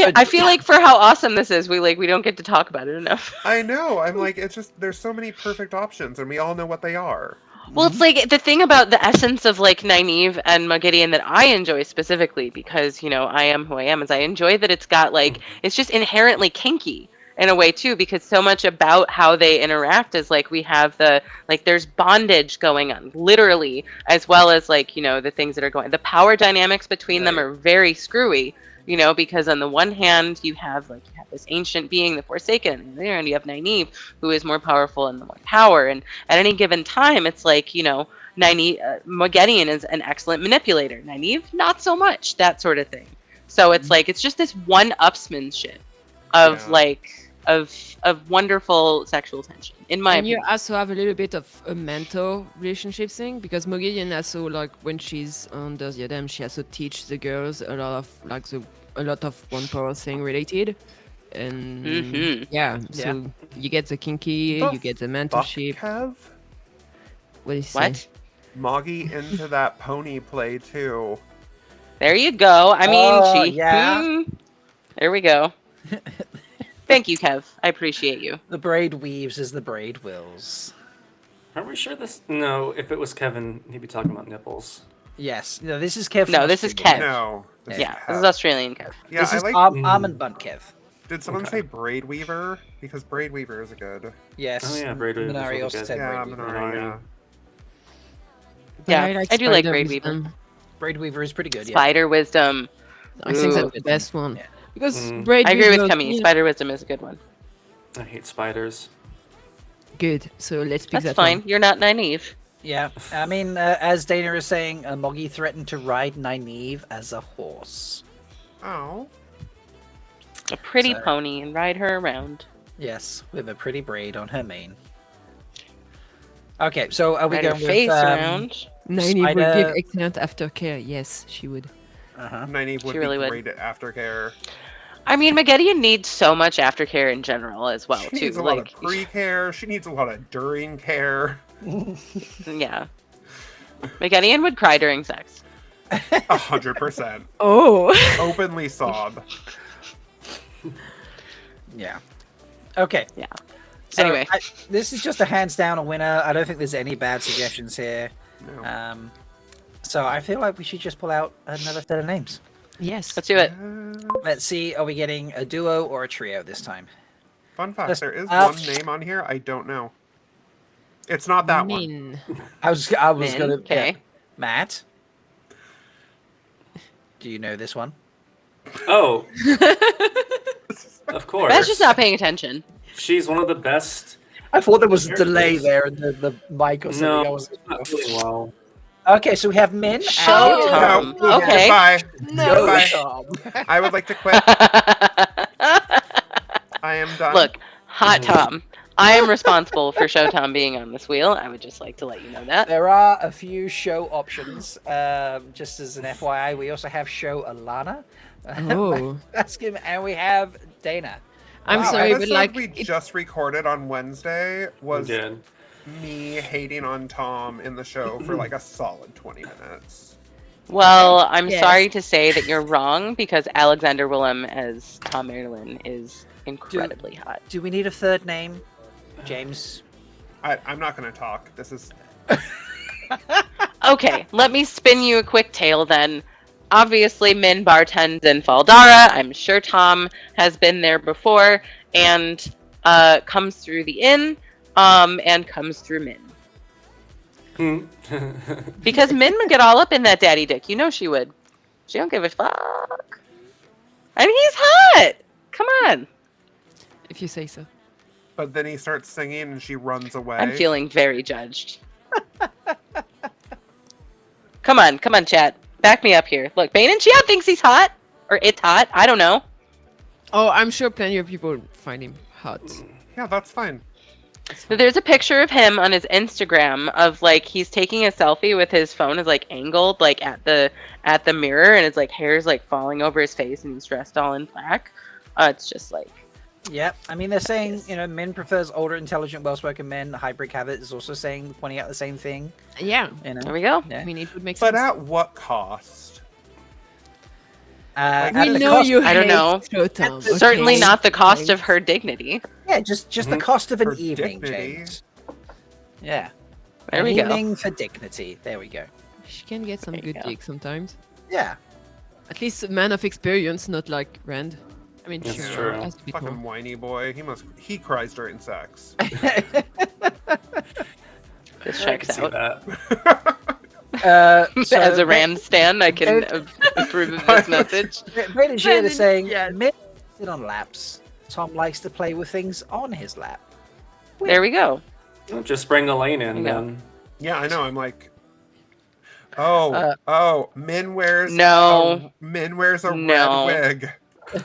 Yeah, I feel like for how awesome this is, we don't get to talk about it enough. I know. I'm like, it's just there's so many perfect options, and we all know what they are. Well, it's like the thing about the essence of like Nynaeve and Moghedien that I enjoy specifically, because I am who I am, is I enjoy that it's got like, it's just inherently kinky in a way too, because so much about how they interact is like, we have there's bondage going on literally, as well as like the things that are going, the power dynamics between them Right. are very screwy, because on the one hand you have this ancient being, the Forsaken, and on the other hand you have Nynaeve, who is more powerful and the more power, and at any given time it's like Moghedien is an excellent manipulator, Nynaeve not so much, that sort of thing. So it's like, it's just this one-upsmanship of Yeah. of wonderful sexual tension, in my And you opinion. also have a little bit of a mentor relationship thing because Moghedien also, like when she's under the Adem, she also teach the girls a lot of a lot of one power thing related, and Mhm. yeah, so you get the kinky, The you get the Fuck, mentorship. Kev? What do you say? What? Moggy into that pony play too. There you go. I mean, Oh, yeah. There we go. Thank you, Kev. I appreciate you. the braid weaves as the braid wills. Are we sure this? No, if it was Kevin, he'd be talking about nipples. Yes. No, this is Kev. No, from this is Australia. Kev. No. This Yeah, this is Kev. Australian Kev. Yeah, This I is like. Almond Bunt Kev. Did someone Okay. say Braid Weaver? Because Braid Weaver is good. Yes. Oh, yeah, Braid Weaver's Minari really also good. said Yeah, Braid Weaver. Minari, yeah. Yeah, I I do like Spider Braid Weaver. Wisdom. Braid Weaver is pretty good. Yeah. Spider Wisdom. I think Ooh. that's the best one Yeah. because Mm. Braid I agree with Weaver- Kami. yeah, Spider Wisdom is a good one. I hate spiders. Good. So let's pick That's that fine. one. You're not Nynaeve. Yeah. I mean, as Dana is saying, Moggy threatened to ride Nynaeve as a horse. Oh. A pretty So- pony, and ride her around. Yes, with a pretty braid on her mane. Okay, so are we Ride her going face with around. Nynaeve would give Spider- excellent aftercare. Yes, she would. Uh-huh. Nynaeve would She really be would. great at aftercare. I mean, Moghedien needs so much aftercare in general as well, She too. needs a lot of pre-care. She needs a lot of during care. yeah. Moghedien would cry during sex. 100%. Oh. Openly sob. Yeah. Okay. Yeah. So Anyway. this is just a hands down a winner. I don't think there's any bad suggestions here. No. So I feel like we should just pull out another set of names. Yes. Let's do it. Let's see, are we getting a duo or a trio this time? Fun fact: Yes, there is uh, one name on here I don't know. It's not that one. Min. I was Min, gonna. okay. Yeah. Matt, do you know this one? Oh, of course. Matt's just not paying attention. She's one of the best. I thought there was a Characters. delay there in the mic or something. I No, was... not really well. Okay, so we have Min. Show and- Tom. Okay. Goodbye. No, Goodbye. Tom. I would like to quit. I am done. Look, Hot Tom. I am responsible for Show Tom being on this wheel. I would just like to let you know that. There are a few show options. Just as an FYI, we also have show Alana. Oh, Ask him, and we have Dana. I'm Wow, sorry, but episode like, we it- just recorded on Wednesday We was did. me hating on Tom in the show for like a solid 20 minutes. Well, I'm Yes. sorry to say that you're wrong because Alexander Willem as Tom Marilyn is incredibly hot. Do we need a third name? James. I'm not going to talk. This is Okay, let me spin you a quick tale then. Obviously, Min bartends in Faldara. I'm sure Tom has been there before and comes through the inn and comes through Min. Because Min would get all up in that daddy dick. You know she would. She don't give a fuck. And he's hot. Come on. if you say so. But then he starts singing and she runs away. I'm feeling very judged. Come on, chat. Back me up here. Look, Bane and Chia thinks he's hot. Or it's hot. I don't know. Oh, I'm sure plenty of people find him hot. Yeah, that's fine. So there's a picture of him on his Instagram of like he's taking a selfie with his phone is like angled like at the mirror and his like hair's like falling over his face and he's dressed all in black. It's just like Yep. I mean, they're saying, Min prefers older, intelligent, well-spoken men. Hybrid Habit is also pointing out the same thing. Yeah, there we go. Yeah. I mean, it would make But sense. at what cost? At We the know cost- you I don't hate know. Showtime, Certainly okay? not the cost of her dignity. Yeah, just the cost of an For evening, dignity. James. Yeah. There An we go. evening for dignity. There we go. She can get some There you good go. dick sometimes. Yeah. At least a man of experience, not like Rand. I mean, That's sure, true. has to be Fucking more. whiny boy. He cries during sex. This I checks can see out. that. So As a Rand stan, I can approve of this message. Brandon Sheard is saying, Yes. Min sit on laps. Tom likes to play with things on his lap. There we go. Just bring Elaine in Yeah. then. Yeah, I know. I'm like, Min wears No. Min wears a No. red wig.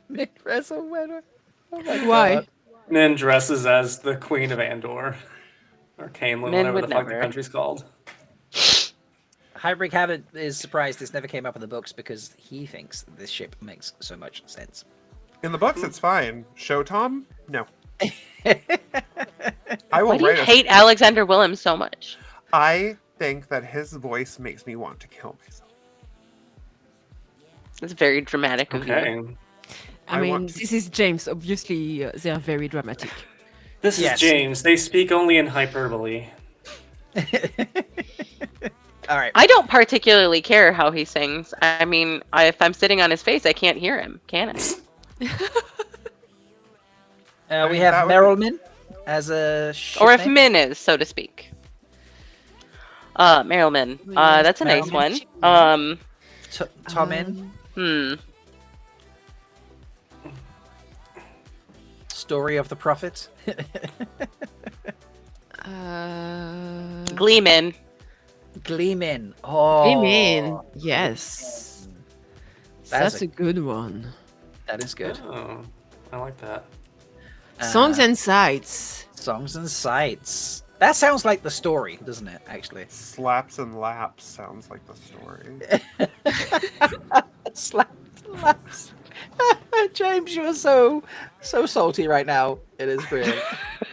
Min wears a winner. Oh my Why? God. And then dresses as the Queen of Andor. Or Camelin, Men whatever would the fuck the never. country's called. Hybrid Habit is surprised this never came up in the books because he thinks this ship makes so much sense. In the books, it's fine. Show Tom? No. I will Why do you write hate Alexander Willem so much? I think that his voice makes me want to kill myself. It's very dramatic of you. Okay. I I mean, want to- this is James. Obviously, they are very dramatic. This Yes. is James. They speak only in hyperbole. All right. I don't particularly care how he sings. I mean, if I'm sitting on his face, I can't hear him, can I? We mean, have that would- Meryl Min as a ship Or if name. Min is, so to speak. Meryl Min. Yes, That's a nice Meryl one. Tom In. Story of the Prophet. Gleeman. Gleeman. Oh. Amen. Yes. That's That's a- a good one. That is good. Oh, I like that. Songs and sights. Songs and Sights. That sounds like the story, doesn't it, actually? Slaps and laps sounds like the story. Slaps. James, you're so salty right now. It is brilliant.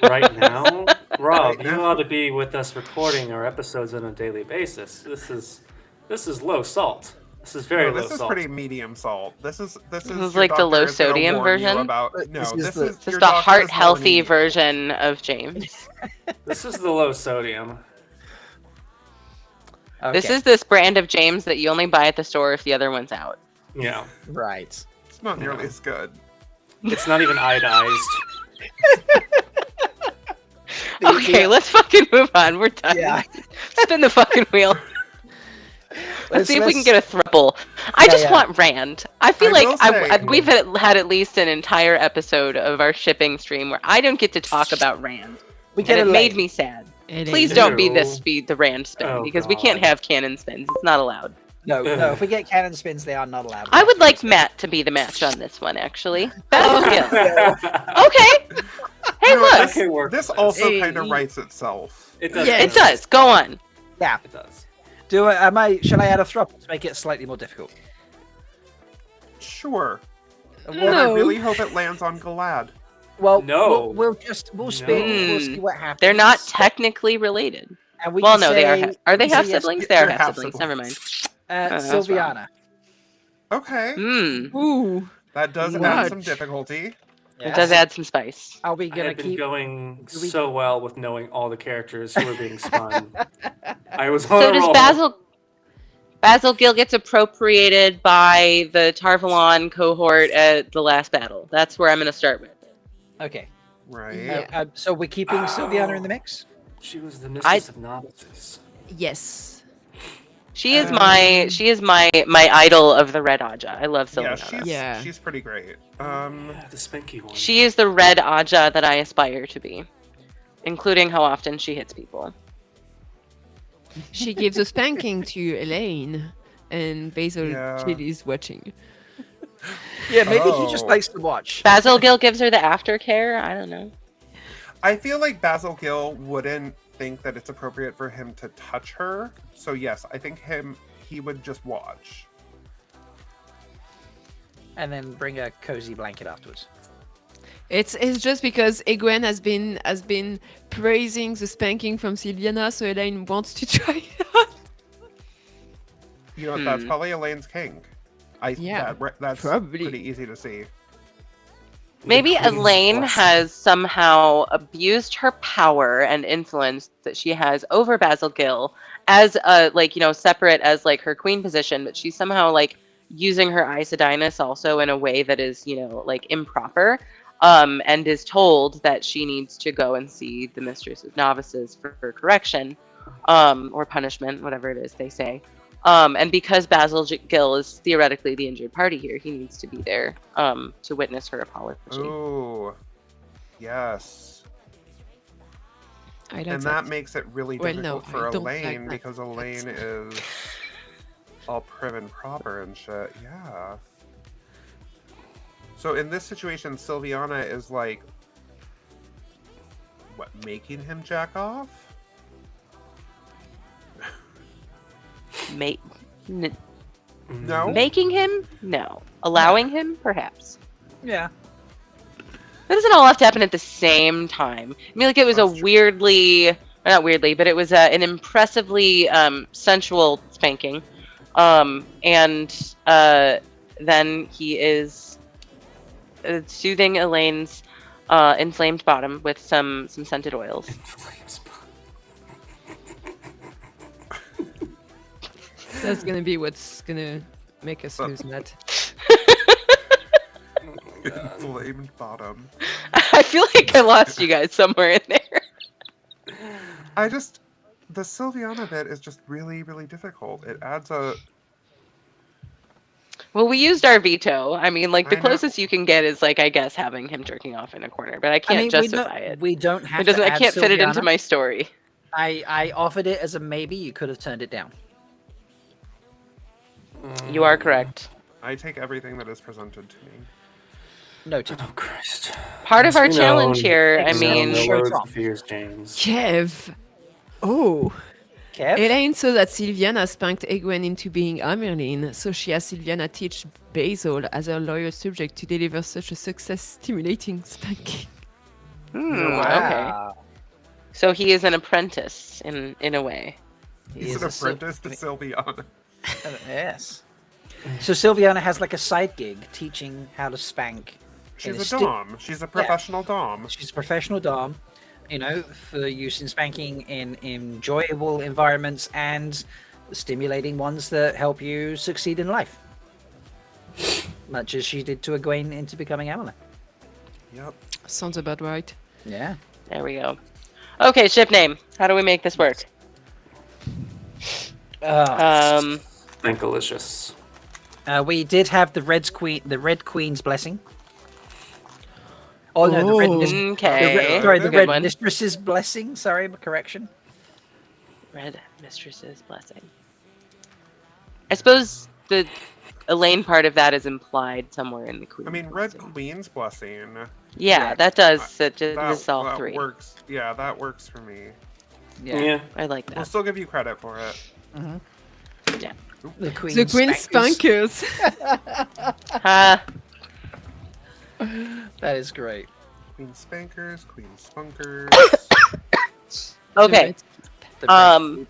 Right now, Rob, Right you now. ought to be with us recording our episodes on a daily basis. This is low salt. This is very No, low this is salt. pretty medium salt. This is is your like the doctor low is gonna sodium warn you version? About, no, This is this the- is This your is the doctor heart is healthy warning you. version of James. This is the low sodium. This Okay, is this brand of James that you only buy at the store if the other one's out. Yeah, right. It's not nearly as good. it's not even iodized. Okay, let's fucking move on. We're done. Yeah. Spin the fucking wheel. Let's see if we can get a throuple. I Yeah, just yeah. want Rand. I feel I like will say- we've had at least an entire episode of our shipping stream where I don't get to talk about Rand, We and get it a made lane. me sad. Elaine. Please don't be Ew. the Rand spin Oh, because we can't God. have canon spins. It's not allowed. No, if we get cannon spins, they are not allowed. I would like Matt to be the match on this one, actually. Basil Gill. Okay. Hey, You know, look. Okay, work This with also Hey. kind of writes itself. It does. Yeah, It does. Go on. It does. Shall I add a throuple to make it slightly more difficult? Sure. And No. I really hope it lands on Galad. Well, No. we'll spin. No. We'll see what happens. They're not technically related. And we Well, can no, they are. say- Are they we can half say yes, siblings? yeah, They are they're half half siblings. siblings. Never mind. that's Sylviana. Okay. Hmm. Ooh. That does add What? some difficulty. It does add some spice. Are we I gonna had been keep? going Do we- so well with knowing all the characters who were being spun. I was on So a does roll. Basil Gill gets appropriated by the Tarvalon cohort at the last battle. That's where I'm going to start with. Okay. Right. Yeah. So we're keeping Sylviana in the mix. She was the mistress of novices. Yes. She is my idol of the Red Aja. I love Yeah, Sylviana. Yeah. she's pretty great. Yeah, the spanky one. She is the Red Aja that I aspire to be, including how often she hits people. She gives a spanking to Elaine, and Basil Yeah. is watching. Yeah, maybe he just Oh. likes to watch. Basil Gill gives her the aftercare. I don't know. I feel like Basil Gill wouldn't think that it's appropriate for him to touch her. So yes, I think he would just watch. And then bring a cozy blanket afterwards. It's just because Egwene has been praising the spanking from Sylviana, so Elaine wants to try it out. You know, that's Hmm. probably Elaine's kink. Yeah, That's probably. pretty easy to see. Maybe Queen's Elaine blessing. has somehow abused her power and influence that she has over Basil Gill as a separate as like her queen position, but she's somehow like using her Aes Sedinus also in a way that is like improper, and is told that she needs to go and see the Mistress of Novices for correction, or punishment, whatever it is they say. And because Basil Gill is theoretically the injured party here, he needs to be there to witness her apology. Ooh. Yes. I don't And that makes it really Well, difficult no, for I don't like Elaine that. because Elaine is all prim and proper and shit. Yeah. So in this situation, Sylviana is like, what, making him jack off? N- No. Making him? No. Allowing him? Perhaps. Yeah. That doesn't all have to happen at the same time. I mean, like, it was That's a true. weirdly, not weirdly, but it was an impressively sensual spanking. And then he is soothing Elaine's inflamed bottom with some scented oils. That's gonna be what's gonna make us lose Matt. Inflamed bottom. I feel like I lost you guys somewhere in there. The Sylviana bit is just really, really difficult. It adds a. Well, we used our veto. I mean, like, the I know. closest you can get is, like, I guess, having him jerking off in a corner, but I can't justify it. We don't have It doesn't. to I add can't fit it into Sylviana. my story. I offered it as a maybe. You could have turned it down. You are correct. I take everything that is presented to me. Noted. Oh Christ! Part of As our we know, challenge here, I you know, mean, no Show words Tom. of fears, James. Kev. Oh. Kev? Elaine saw that Sylviana spanked Egwene into being Amerlin, so she has Sylviana teach Basil as her lawyer subject to deliver such a success-stimulating spanking. okay. Wow. So he is an apprentice in a way. He He's is an a Syl- apprentice to Sylviana. Yes. So Sylviana has like a side gig teaching how to spank. in She's a sti- dom. She's a professional dom. She's a professional dom, for use in spanking in enjoyable environments and stimulating ones that help you succeed in life. Much as she did to Egwene into becoming Amelin. Yep. Sounds about right. Yeah. There we go. Okay, ship name. How do we make this work? Thankalicious. We did have the Red Queen's blessing. Oh no, the Red, Ooh. Okay. sorry, the Good Red one. Mistress's blessing. Sorry, correction. Red Mistress's blessing. I suppose the Elaine part of that is implied somewhere in the Queen. I mean, Red Queen's blessing. Yeah, that does. It just is all that three. works. Yeah, that works for me. Yeah. I like We'll that. still give you credit for it. The Queen's The Queen spankers. Spankers. Ha. That is great. Queen Spankers, Queen Spunkers. Okay. The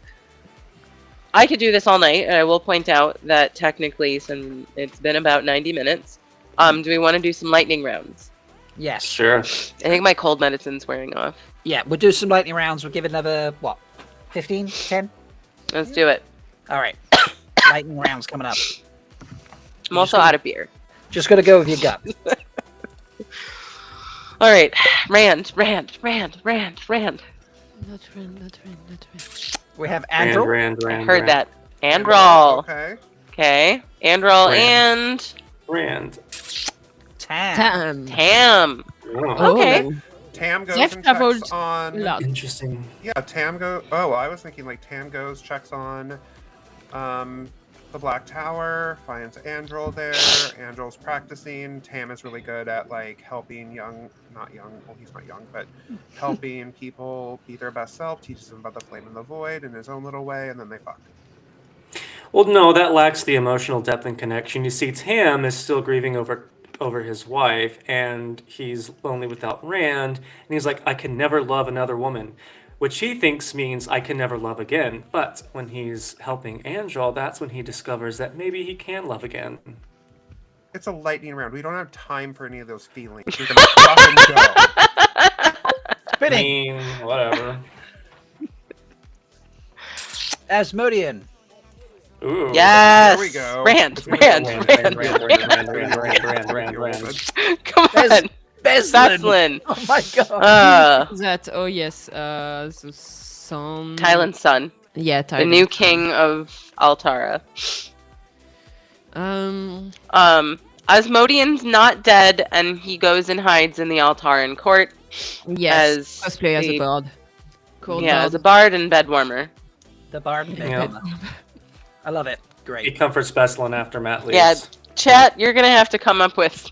I could do this all night, and I will point out that technically, since it's been about 90 minutes, do we want to do some lightning rounds? Yes. Sure. I think my cold medicine's wearing off. Yeah, we'll do some lightning rounds. We'll give it another, what, 15? 10? Let's do it. All right. Lightning rounds coming up. I'm also out of beer. Just got to go with your gut. All right. Rand. Not Ren, not Ren, not Ren. We have Andrew. Rand, I heard that. Androl. Okay. Okay. Androl Rand. and Rand. Tam. Tam. Tam. Oh, Okay. Tam goes Jeff and traveled checks on. lot. interesting. Yeah, Tam goes. Oh, I was thinking like Tam goes, checks on the Black Tower, finds Andrel there. Andrel's practicing. Tam is really good at like helping not young, well, he's not young, but helping people be their best self, teaches them about the flame and the void in his own little way, and then they fuck. Well, no, that lacks the emotional depth and connection. You see, Tam is still grieving over his wife, and he's lonely without Rand, and he's like, I can never love another woman, which he thinks means I can never love again. But when he's helping Angel, that's when he discovers that maybe he can love again. It's a lightning round. We don't have time for any of those feelings. We're gonna fucking go. I Spinning. mean, whatever. Asmodean. Ooh. Yes. There we go. Rand. It's gonna be Rand. Come on. Beslin. Beslin. Oh my god. That, oh yes, the son. Tylan's son. Yeah, The Tylan. new king of Altara. Asmodean's not dead, and he goes and hides in the Altaran court Yes, as cosplay as the- a bard. Cold yeah, bard. as a bard and bedwarmer. The Bard. Yeah. I love it. He Great. comforts Beslin after Matt leaves. Yeah, chat, you're gonna have to come up with.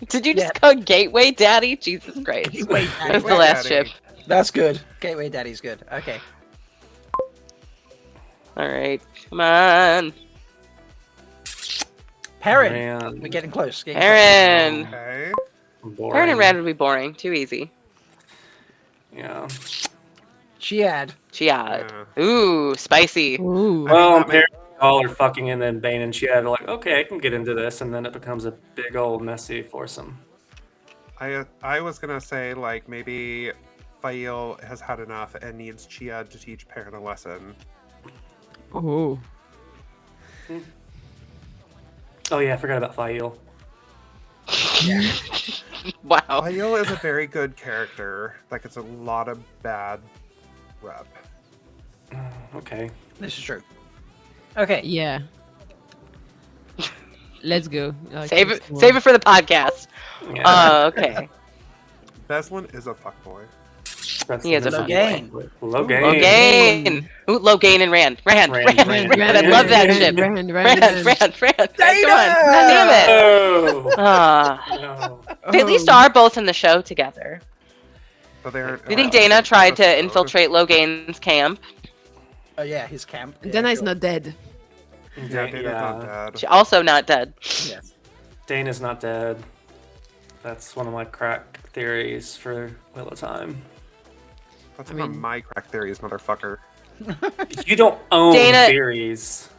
Did you just Yeah. call Gateway Daddy? Jesus Christ. Gateway That was Daddy. the last Daddy. ship. That's good. Gateway Daddy's good. Okay. All right, come on, Perrin. Rand. We're getting close. Aaron. Okay. Boring. Perrin and Rand would be boring. Too easy. Yeah. Chiad. Chiad. Ooh, spicy. Ooh. Well, that Perry and all are fucking, and then Bane and Chad are like, okay, I can get into this, and then it becomes a big old messy foursome. I was gonna say like maybe Fail has had enough and needs Chiad to teach Perrin a lesson. Oh. Oh yeah, I forgot about Fail. Wow. Fail is a very good character. Like it's a lot of bad rep. Okay. This is true. Okay. Yeah. Let's go. Like, Save let's it. go Save on. it for the podcast. Yeah. Okay. Beslin is a fuckboy. He is a Logain. Logain. Logain. Ooh, Logain and Rand. Rand. Rand, I love that ship. Rand. Rand. Come on. Damn it. Oh. Ah. No. They at least are both in the show together. But they're. Do you think Dana tried to infiltrate Logain's camp? Oh yeah, his camp. Yeah, Dana is sure. not dead. Yeah, Dana's not dead. She's also not dead. Yes. Dana's not dead. That's one of my crack theories for Wheel of Time. That's I one of mean- my crack theories, motherfucker. You don't own Dana- theories.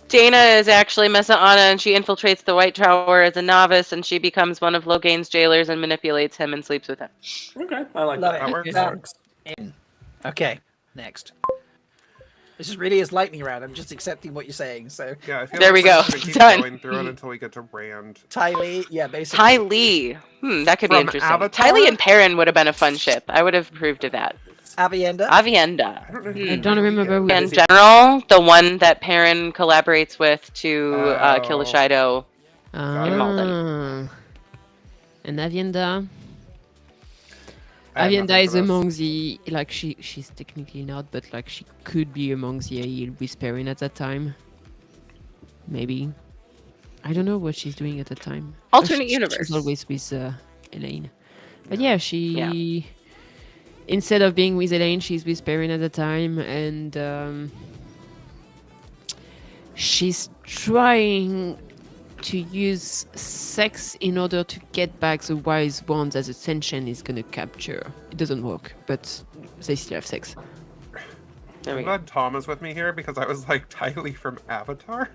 Dana is actually Mesa Anna, and she infiltrates the White Tower as a novice, and she becomes one of Logain's jailers and manipulates him and sleeps with him. Okay, I like Love that. it. That works. That works. In. Okay. Next. This is really his lightning round. I'm just accepting what you're saying. So Yeah, I feel There like we we're go. just gonna keep Done. going through it until we get to Rand. Ty Lee, yeah, basically. Ty Lee. That could be From interesting. Avatar? Tylee and Perrin would have been a fun ship. I would have approved of that. Avienda. Avienda. I don't know. I don't remember who- In general, the one that Perrin collaborates with to kill the Oh. Shido. Ah. And Avienda. I have Avienda nothing is for this. among the like she's technically not, but like she could be among the Aiel Whispering at that time. Maybe. I don't know what she's doing at the time. Alternate She's universe. always with Elaine. But yeah, she instead of being with Elaine, she's with Perrin at the time, and she's trying to use sex in order to get back the wise wands as Ascension is gonna capture. It doesn't work, but they still have sex. There we I'm go. glad Tom is with me here because I was like Tylee from Avatar.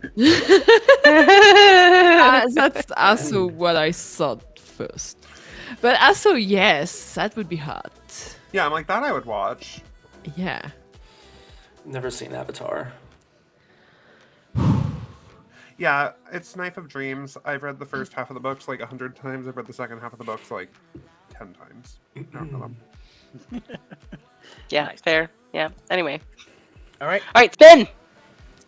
That's also what I thought first. But also, yes, that would be hot. Yeah, I'm like that. I would watch. Yeah. Never seen Avatar. Yeah, it's Knife of Dreams. I've read the first half of the books like 100 times. I've read the second half of the books like 10 times. I don't know them. Yeah, fair. Yeah. Anyway. All right. All right, spin.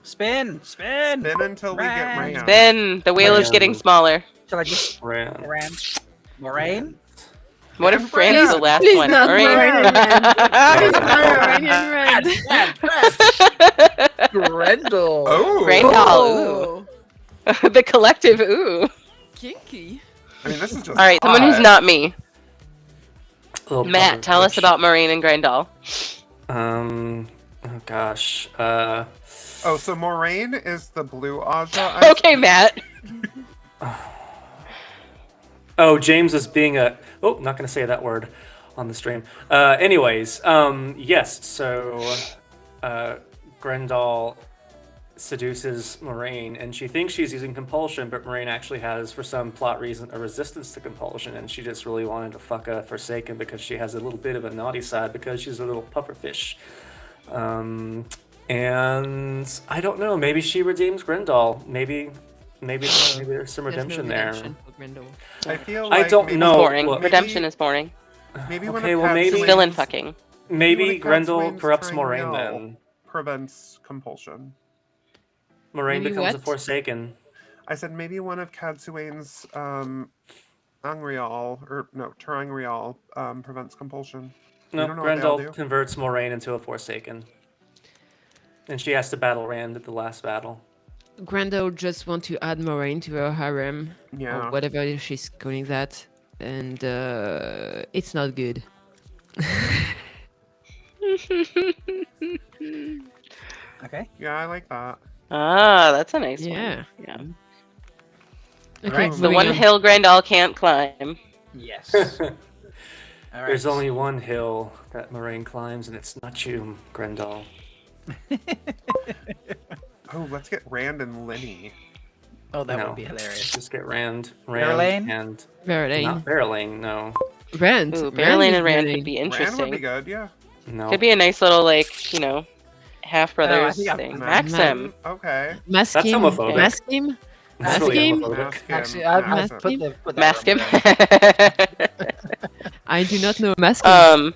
Spin. Spin until we get Right. Ran. Spin. The wheel is Ran. getting smaller. Shall I just Ran. Moraine? What if Fran is the last Please one? not Moraine? Grendel. Oh, Grendel. Ooh. The collective ooh. Kinky. I mean, this is just. All right, someone who's hot. not me. Little Matt, puffer tell us fish. about Moraine and Grendel. Oh gosh. Oh, so Moraine is the blue Aja. Okay, Matt. Oh, James is being a. Oh, not going to say that word on the stream. Anyways, yes. So, Grendel seduces Moraine, and she thinks she's using compulsion, but Moraine actually has, for some plot reason, a resistance to compulsion, and she just really wanted to fuck a Forsaken because she has a little bit of a naughty side because she's a little pufferfish. And I don't know. Maybe she redeems Grendel. Maybe there's some redemption there. I feel I like don't maybe, know. Boring. Well, Redemption is boring. Maybe Okay, one well, of maybe- Cat's Villain wings fucking. Maybe Cat's Grendel wings corrupts trying Moraine to then. prevents compulsion. Moraine Maybe becomes a what? Forsaken. I said maybe one of Cadsuane's Angreal or no Terangreal prevents compulsion. We No, don't know what they all Grendel do. converts Moraine into a Forsaken. And she has to battle Rand at the last battle. Grendel just want to add Moraine to her harem, Yeah. or whatever she's calling that, and it's not good. Okay. Yeah, I like that. Ah, that's a nice Yeah. one. Yeah. Okay, Right, The moving one on. hill Grendel can't climb. Yes. All right. There's only one hill that Moraine climbs, and it's not you, Grendel. Oh, let's get Rand and Lenny. Oh, that No. would be hilarious. Just get Rand Verlaine? and Verlaine. not Verlaine, no. Rand. Ooh, Rand Berlin is and Rand Verlaine. could be Rand would interesting. be good, yeah. No. Could be a nice little, like, you know, half brothers think I've- thing. Max- Maxim. Okay. Mask That's him. homophobic. Mask him. That's Mask him? homophobic. Mask him. Actually, I've Mask Mask put him. the put that Mask him. wrong. I do not know Mask him.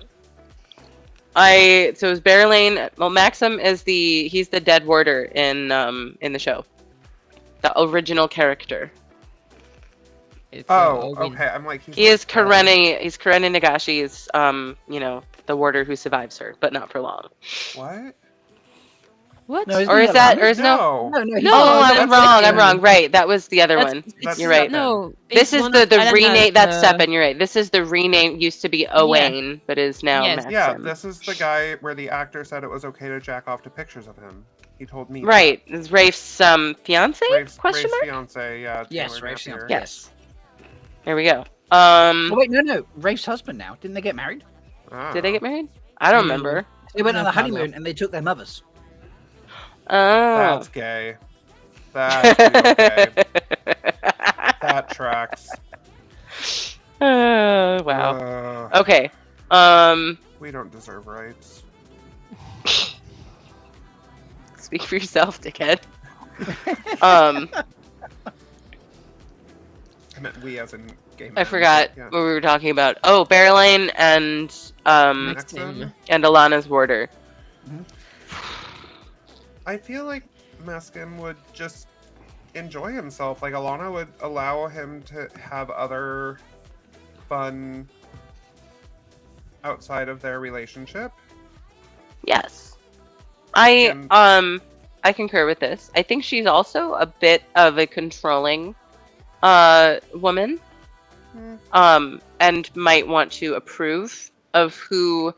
So is Berlin. Well, Maxim is he's the dead warder in the show. The original character. It's, Oh, Owen. okay. I'm like He is not- He's Kareni Nagashi's you know, the warder who survives her, but not for long. What? What? No, isn't Or he is that alive? or is no? No. No, he's No, Oh, alive. I'm that's wrong. like I'm wrong. Right, that was the other That's- one. it's- You're right. No, This it's is one the of Elena's, rename. That's Seppen. You're right. This is the rename. Used to be Owain, but is now Yes. Maxim. Yeah, this is the guy where the actor said it was okay to jack off to pictures of him. He told me. Right. Is Rafe's fiance? That. Question mark. Fiance, yeah. Yes, Taylor Rafe's Napier. fiance. Yes. There we go. Oh, wait, no. Rafe's husband now. Didn't they get married? Ah. Did they get married? I don't Mm. remember. They went on No, the probably honeymoon and they took their mothers. Oh. That's gay. That's okay. That tracks. Oh, wow. Uh, Okay. we don't deserve rights. Speak for yourself, dickhead. Um. I meant we as in game. I ends, forgot but yeah. what we were talking about. Oh, Barrelane and Maxim? and Alana's warder. I feel like Meskin would just enjoy himself. Like Alana would allow him to have other fun outside of their relationship. Yes. And- I concur with this. I think she's also a bit of a controlling woman. And might want to approve of who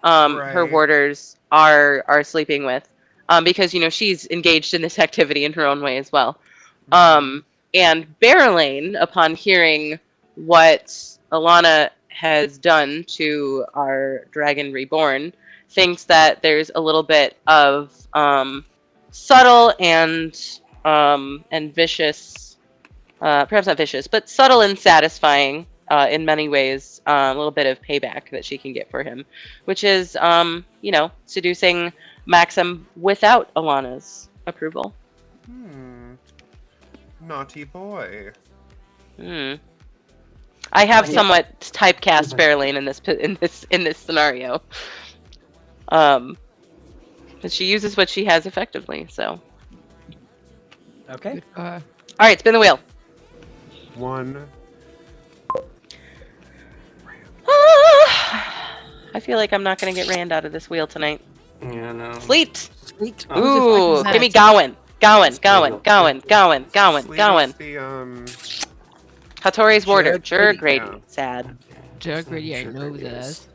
her Right. warders are sleeping with. Because she's engaged in this activity in her own way as well. And Barrelane, upon hearing what Alana has done to our Dragon Reborn, thinks that there's a little bit of subtle and vicious, perhaps not vicious, but subtle and satisfying in many ways, a little bit of payback that she can get for him, which is, seducing Maxim without Alana's approval. Naughty boy. I have somewhat typecast Barrelane in this scenario. But she uses what she has effectively. So, Okay. all right, spin the wheel. 1. I feel like I'm not going to get Rand out of this wheel tonight. Yeah, no. Sleet. Sweet. Ooh, fuck is give me that? Gawain. Gawain. Sleep is the, Hattori's warder. Jurg Jurg yeah. Sad. Jug really, I Sure know it that. is.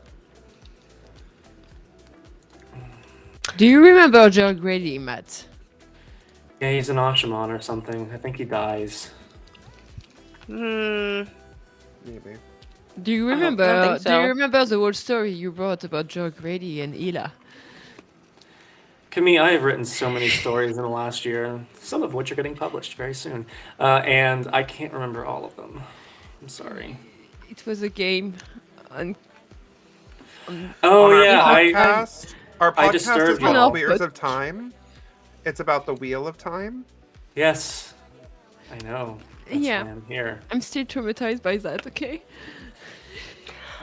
Do you remember Jug Grady, Matt? Yeah, he's an Ashaman or something. I think he dies. Hmm. maybe. Do you I don't remember? think Do you so. remember the whole story you brought about Jug Grady and Ela? Camille, I have written so many stories in the last year, some of which are getting published very soon, and I can't remember all of them. I'm sorry. It was a game. On Oh On our yeah, podcast, our I podcast disturbed is called y'all. Wheels of Time. It's about the Wheel of Time. yes, I know. That's Yeah. why I'm here. I'm still traumatized by that. Okay.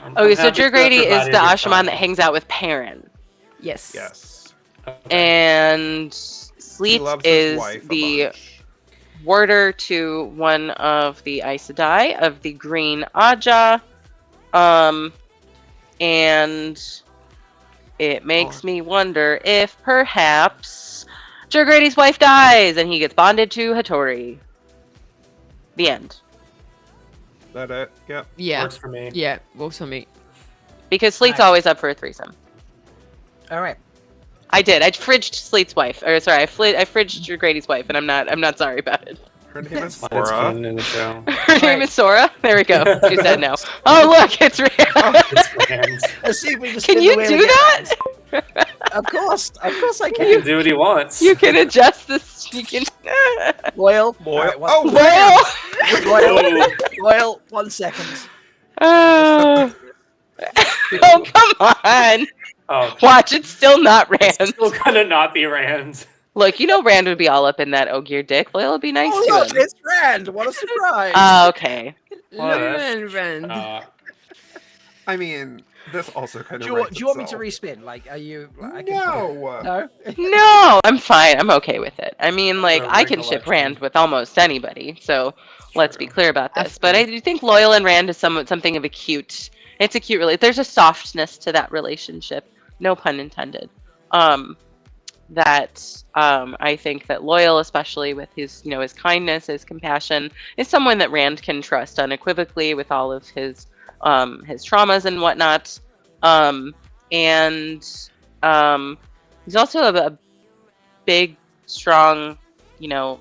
Okay, I'm so happy to Jurg Grady is provide the your Ashaman time. that hangs out with Perrin. Yes. Yes. Okay. And He Sleet loves his is wife a the bunch. warder to one of the Aes Sedai of the Green Aja. And it makes me wonder if perhaps Jurg Grady's wife dies and he gets bonded to Hattori. The end. That it? Yep. Yeah. Works for me. Yeah. Works for me. Because Sleet's Nice. always up for a threesome. All right. I did. I fridged Sleet's wife. Or sorry, I fridged Jurg Grady's wife, and I'm not sorry about it. Her name is Fine, it's Sora. canon in the show. Her name Right. is Sora. There we go. She said no. Oh look, it's real. It's Rand. Let's see if we can Can spin the you wheel do again. that? Of course I He can. can do what he wants. You can adjust this. You can. Loyal. Boy. All right, Oh, Well. Loyal. Oh, Loyal. 1 second. Oh, come on. oh, Watch, it's still not it's Rand. still gonna not be Rand. Look, Rand would be all up in that Ogier dick. Loyal would be nice Oh to look, him. it's Rand. What a surprise. Okay. Well, Loyal that's- and Rand. I mean, this also kind do of. you want me to respin? Like, are you? I can- No. No. No, I'm fine. I'm okay with it. I mean, like, No I can ship recollection. Rand with almost anybody. So let's be True. clear about this. But I do think Loyal and Rand is something of a cute. It's a cute relationship. There's a softness to that relationship. No pun intended. I think that Loyal, especially with his, his kindness, his compassion, is someone that Rand can trust unequivocally with all of his traumas and whatnot. He's also a big, strong, Mhm.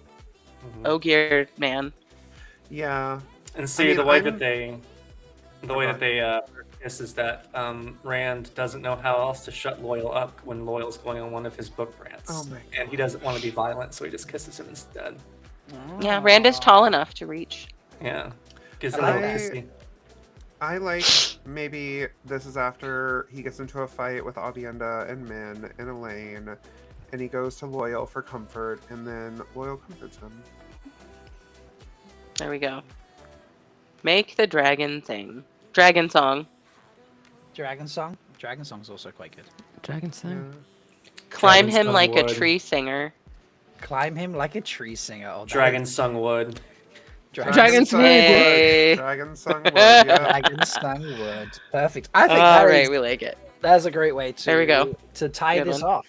Ogier man. Yeah. And see, mean, the way I'm- that they this is that Rand doesn't know how else to shut Loyal up when Loyal's going on one of his book rants. Oh my And he doesn't want to be violent, so he just kisses him instead. Yeah, Rand is tall enough to reach. Yeah. Gives him a little I- kissy. I like maybe this is after he gets into a fight with Avienda and Min and Elaine, and he goes to Loyal for comfort, and then Loyal comforts him. There we go. Make the dragon thing. Dragon song. Dragon Song. Dragon Song's also quite good. Dragon Song. Climb Dragon him sung like a wood. tree singer. Climb him like a tree singer. Oh, that Dragon is- sung wood. Dragon's sung Wood. Yay. Dragon sung wood. Yeah. Dragon Sung Wood. Perfect. I think All that right, is- we like it. that's a great way to There we go. to tie Good this one. off.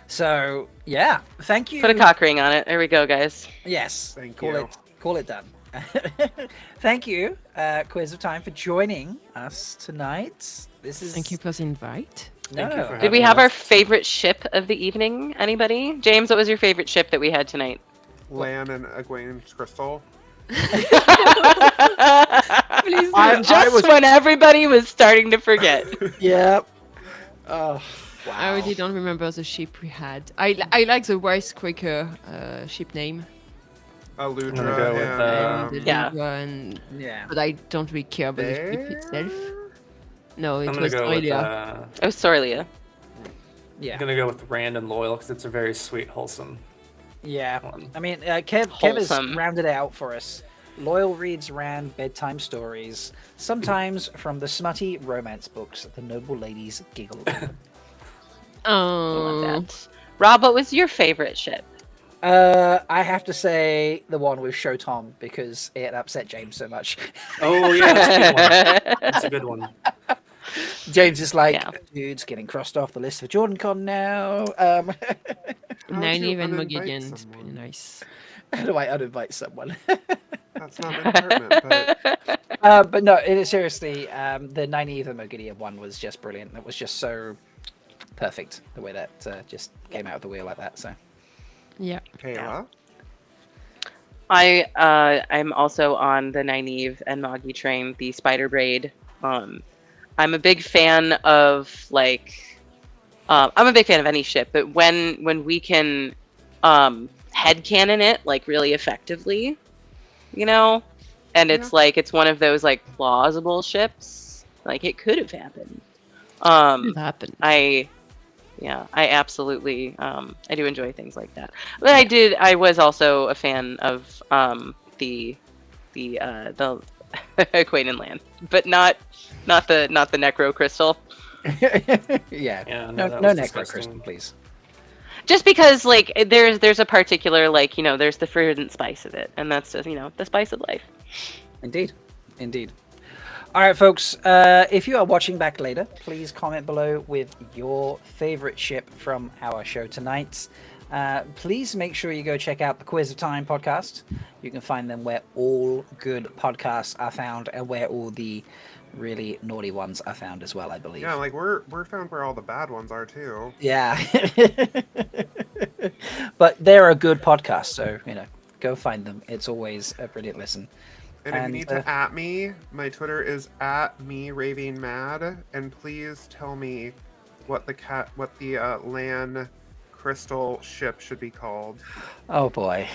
So yeah, thank you. Put a cock ring on it. There we go, guys. Yes, Thank call you. Call it done. Thank you, Quiz of Time, for joining us tonight. This is Thank you for the invite. Thank you for Did we having have us. our favorite ship of the evening? Anybody? James, what was your favorite ship that we had tonight? Lan and Egwene's crystal. Please Just was- when everybody was starting to forget. Yeah. Oh, wow. I already don't remember the ship we had. I like the Wisecracker ship name. Ludra. I'm gonna go with, And the Yeah. Libra and Yeah. but I don't really care about the ship itself. No, it I'm gonna was go with. Aurelia. Oh, Sorlia. Yeah. I'm gonna go with Rand and Loyal because it's a very sweet, wholesome Yeah. one. I mean, Kev has Wholesome. rounded it out for us. Loyal reads Rand bedtime stories, sometimes from the smutty romance books the noble ladies giggle over. I love Oh, that. Rob, what was your favorite ship? I have to say the one with Show Tom because it upset James so much. Oh yeah, that's a good one. That's a good one. James is like, Yeah. dude's getting crossed off the list for JordanCon now. How would Nynaeve you and uninvite Moghedien is someone? pretty nice. How do I uninvite someone? That's not an apartment, but But no, it is seriously, the Nynaeve and Moghedien one was just brilliant. It was just so perfect the way that just came out of the wheel like that. So Yeah. Kayla. I'm also on the Nynaeve and Moggy train, the Spider Braid. I'm a big fan of I'm a big fan of any ship, but when we can headcanon it like really effectively, you know, and it's like it's one of those like plausible ships, like it could have happened. It happened. I absolutely I do enjoy things like that. But I was also a fan of the Aquanin Land, but not the Necro Crystal. yeah, Yeah, no, that no was necro disgusting. crystal, please. Just because like there's a particular like, you know, there's the verdant spice of it, and that's just, you know, the spice of life. Indeed, indeed. All right, folks. If you are watching back later, please comment below with your favorite ship from our show tonight. Please make sure you go check out the Quiz of Time podcast. You can find them where all good podcasts are found and where all the really naughty ones are found as well, I believe. Yeah, like we're found where all the bad ones are too. Yeah. But they're a good podcast, so, you know, go find them. It's always a brilliant listen. And if you And, need to at me, my Twitter is @me_raving_mad, and please tell me what the Lan Crystal ship should be called. Oh, boy.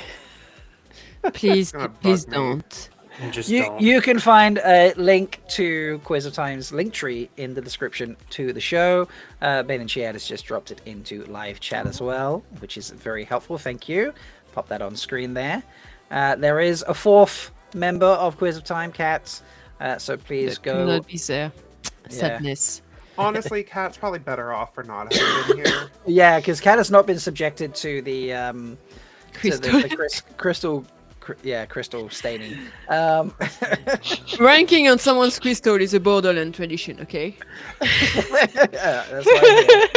Please, gonna bug please me. don't. You just You, don't. you can find a link to Quiz of Time's link tree in the description to the show. Ben and Chiad has just dropped it into live chat as well, which is very helpful. Thank you. Pop that on screen there. There is a fourth member of Quiz of Time, Cats. So please That go. cannot be there. Yeah. Sadness. Honestly, Kat's probably better off for not having been here. Yeah, because Cat has not been subjected to the Crystal. crystal staining. Ranking on someone's crystal is a Borderland tradition, okay? That's why I'm here.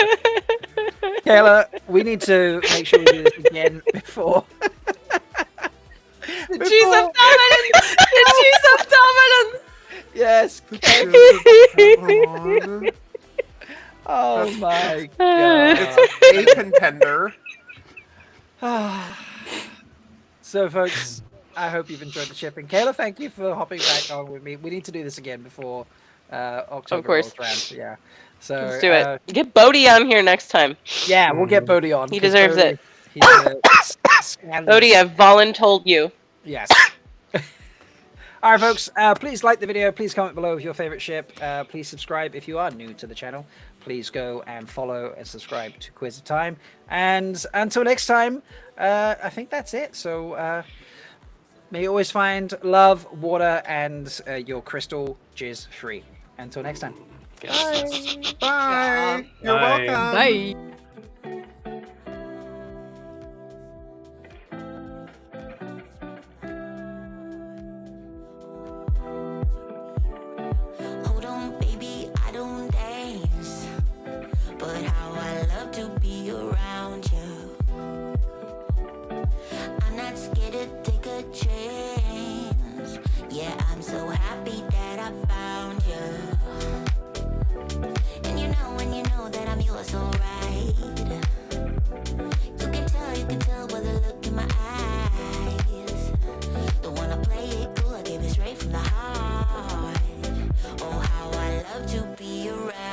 Kayla, we need to make sure we do this again before. The cheese of Tamerlan! The cheese of Tamerlan! Yes. It's Oh my god. a contender. So, folks, I hope you've enjoyed the shipping. Kayla, thank you for hopping back on with me. We need to do this again before October Of course. rolls around. Yeah. So Let's do it. Get Bodhi on here next time. Yeah, we'll get Bodhi on. He 'cause deserves Bodhi- it. He's a scandalous- Bodhi, I've voluntold you. Yes. All right, folks. Please like the video. Please comment below with your favorite ship. Please subscribe if you are new to the channel. Please go and follow and subscribe to Quiz of Time. And until next time, I think that's it. So May you always find love, water, and your crystal jizz free. Until next time. Yes. Bye. You're Bye. welcome. Bye. Hold on, baby, I don't dance, but how I love to be around you. I'm not scared to take a chance. Yeah, I'm so happy that I found you. And you know that I'm yours, alright. You can tell by the look in my eyes. Don't wanna play it cool, I gave it straight from the heart. Oh, how I love to be around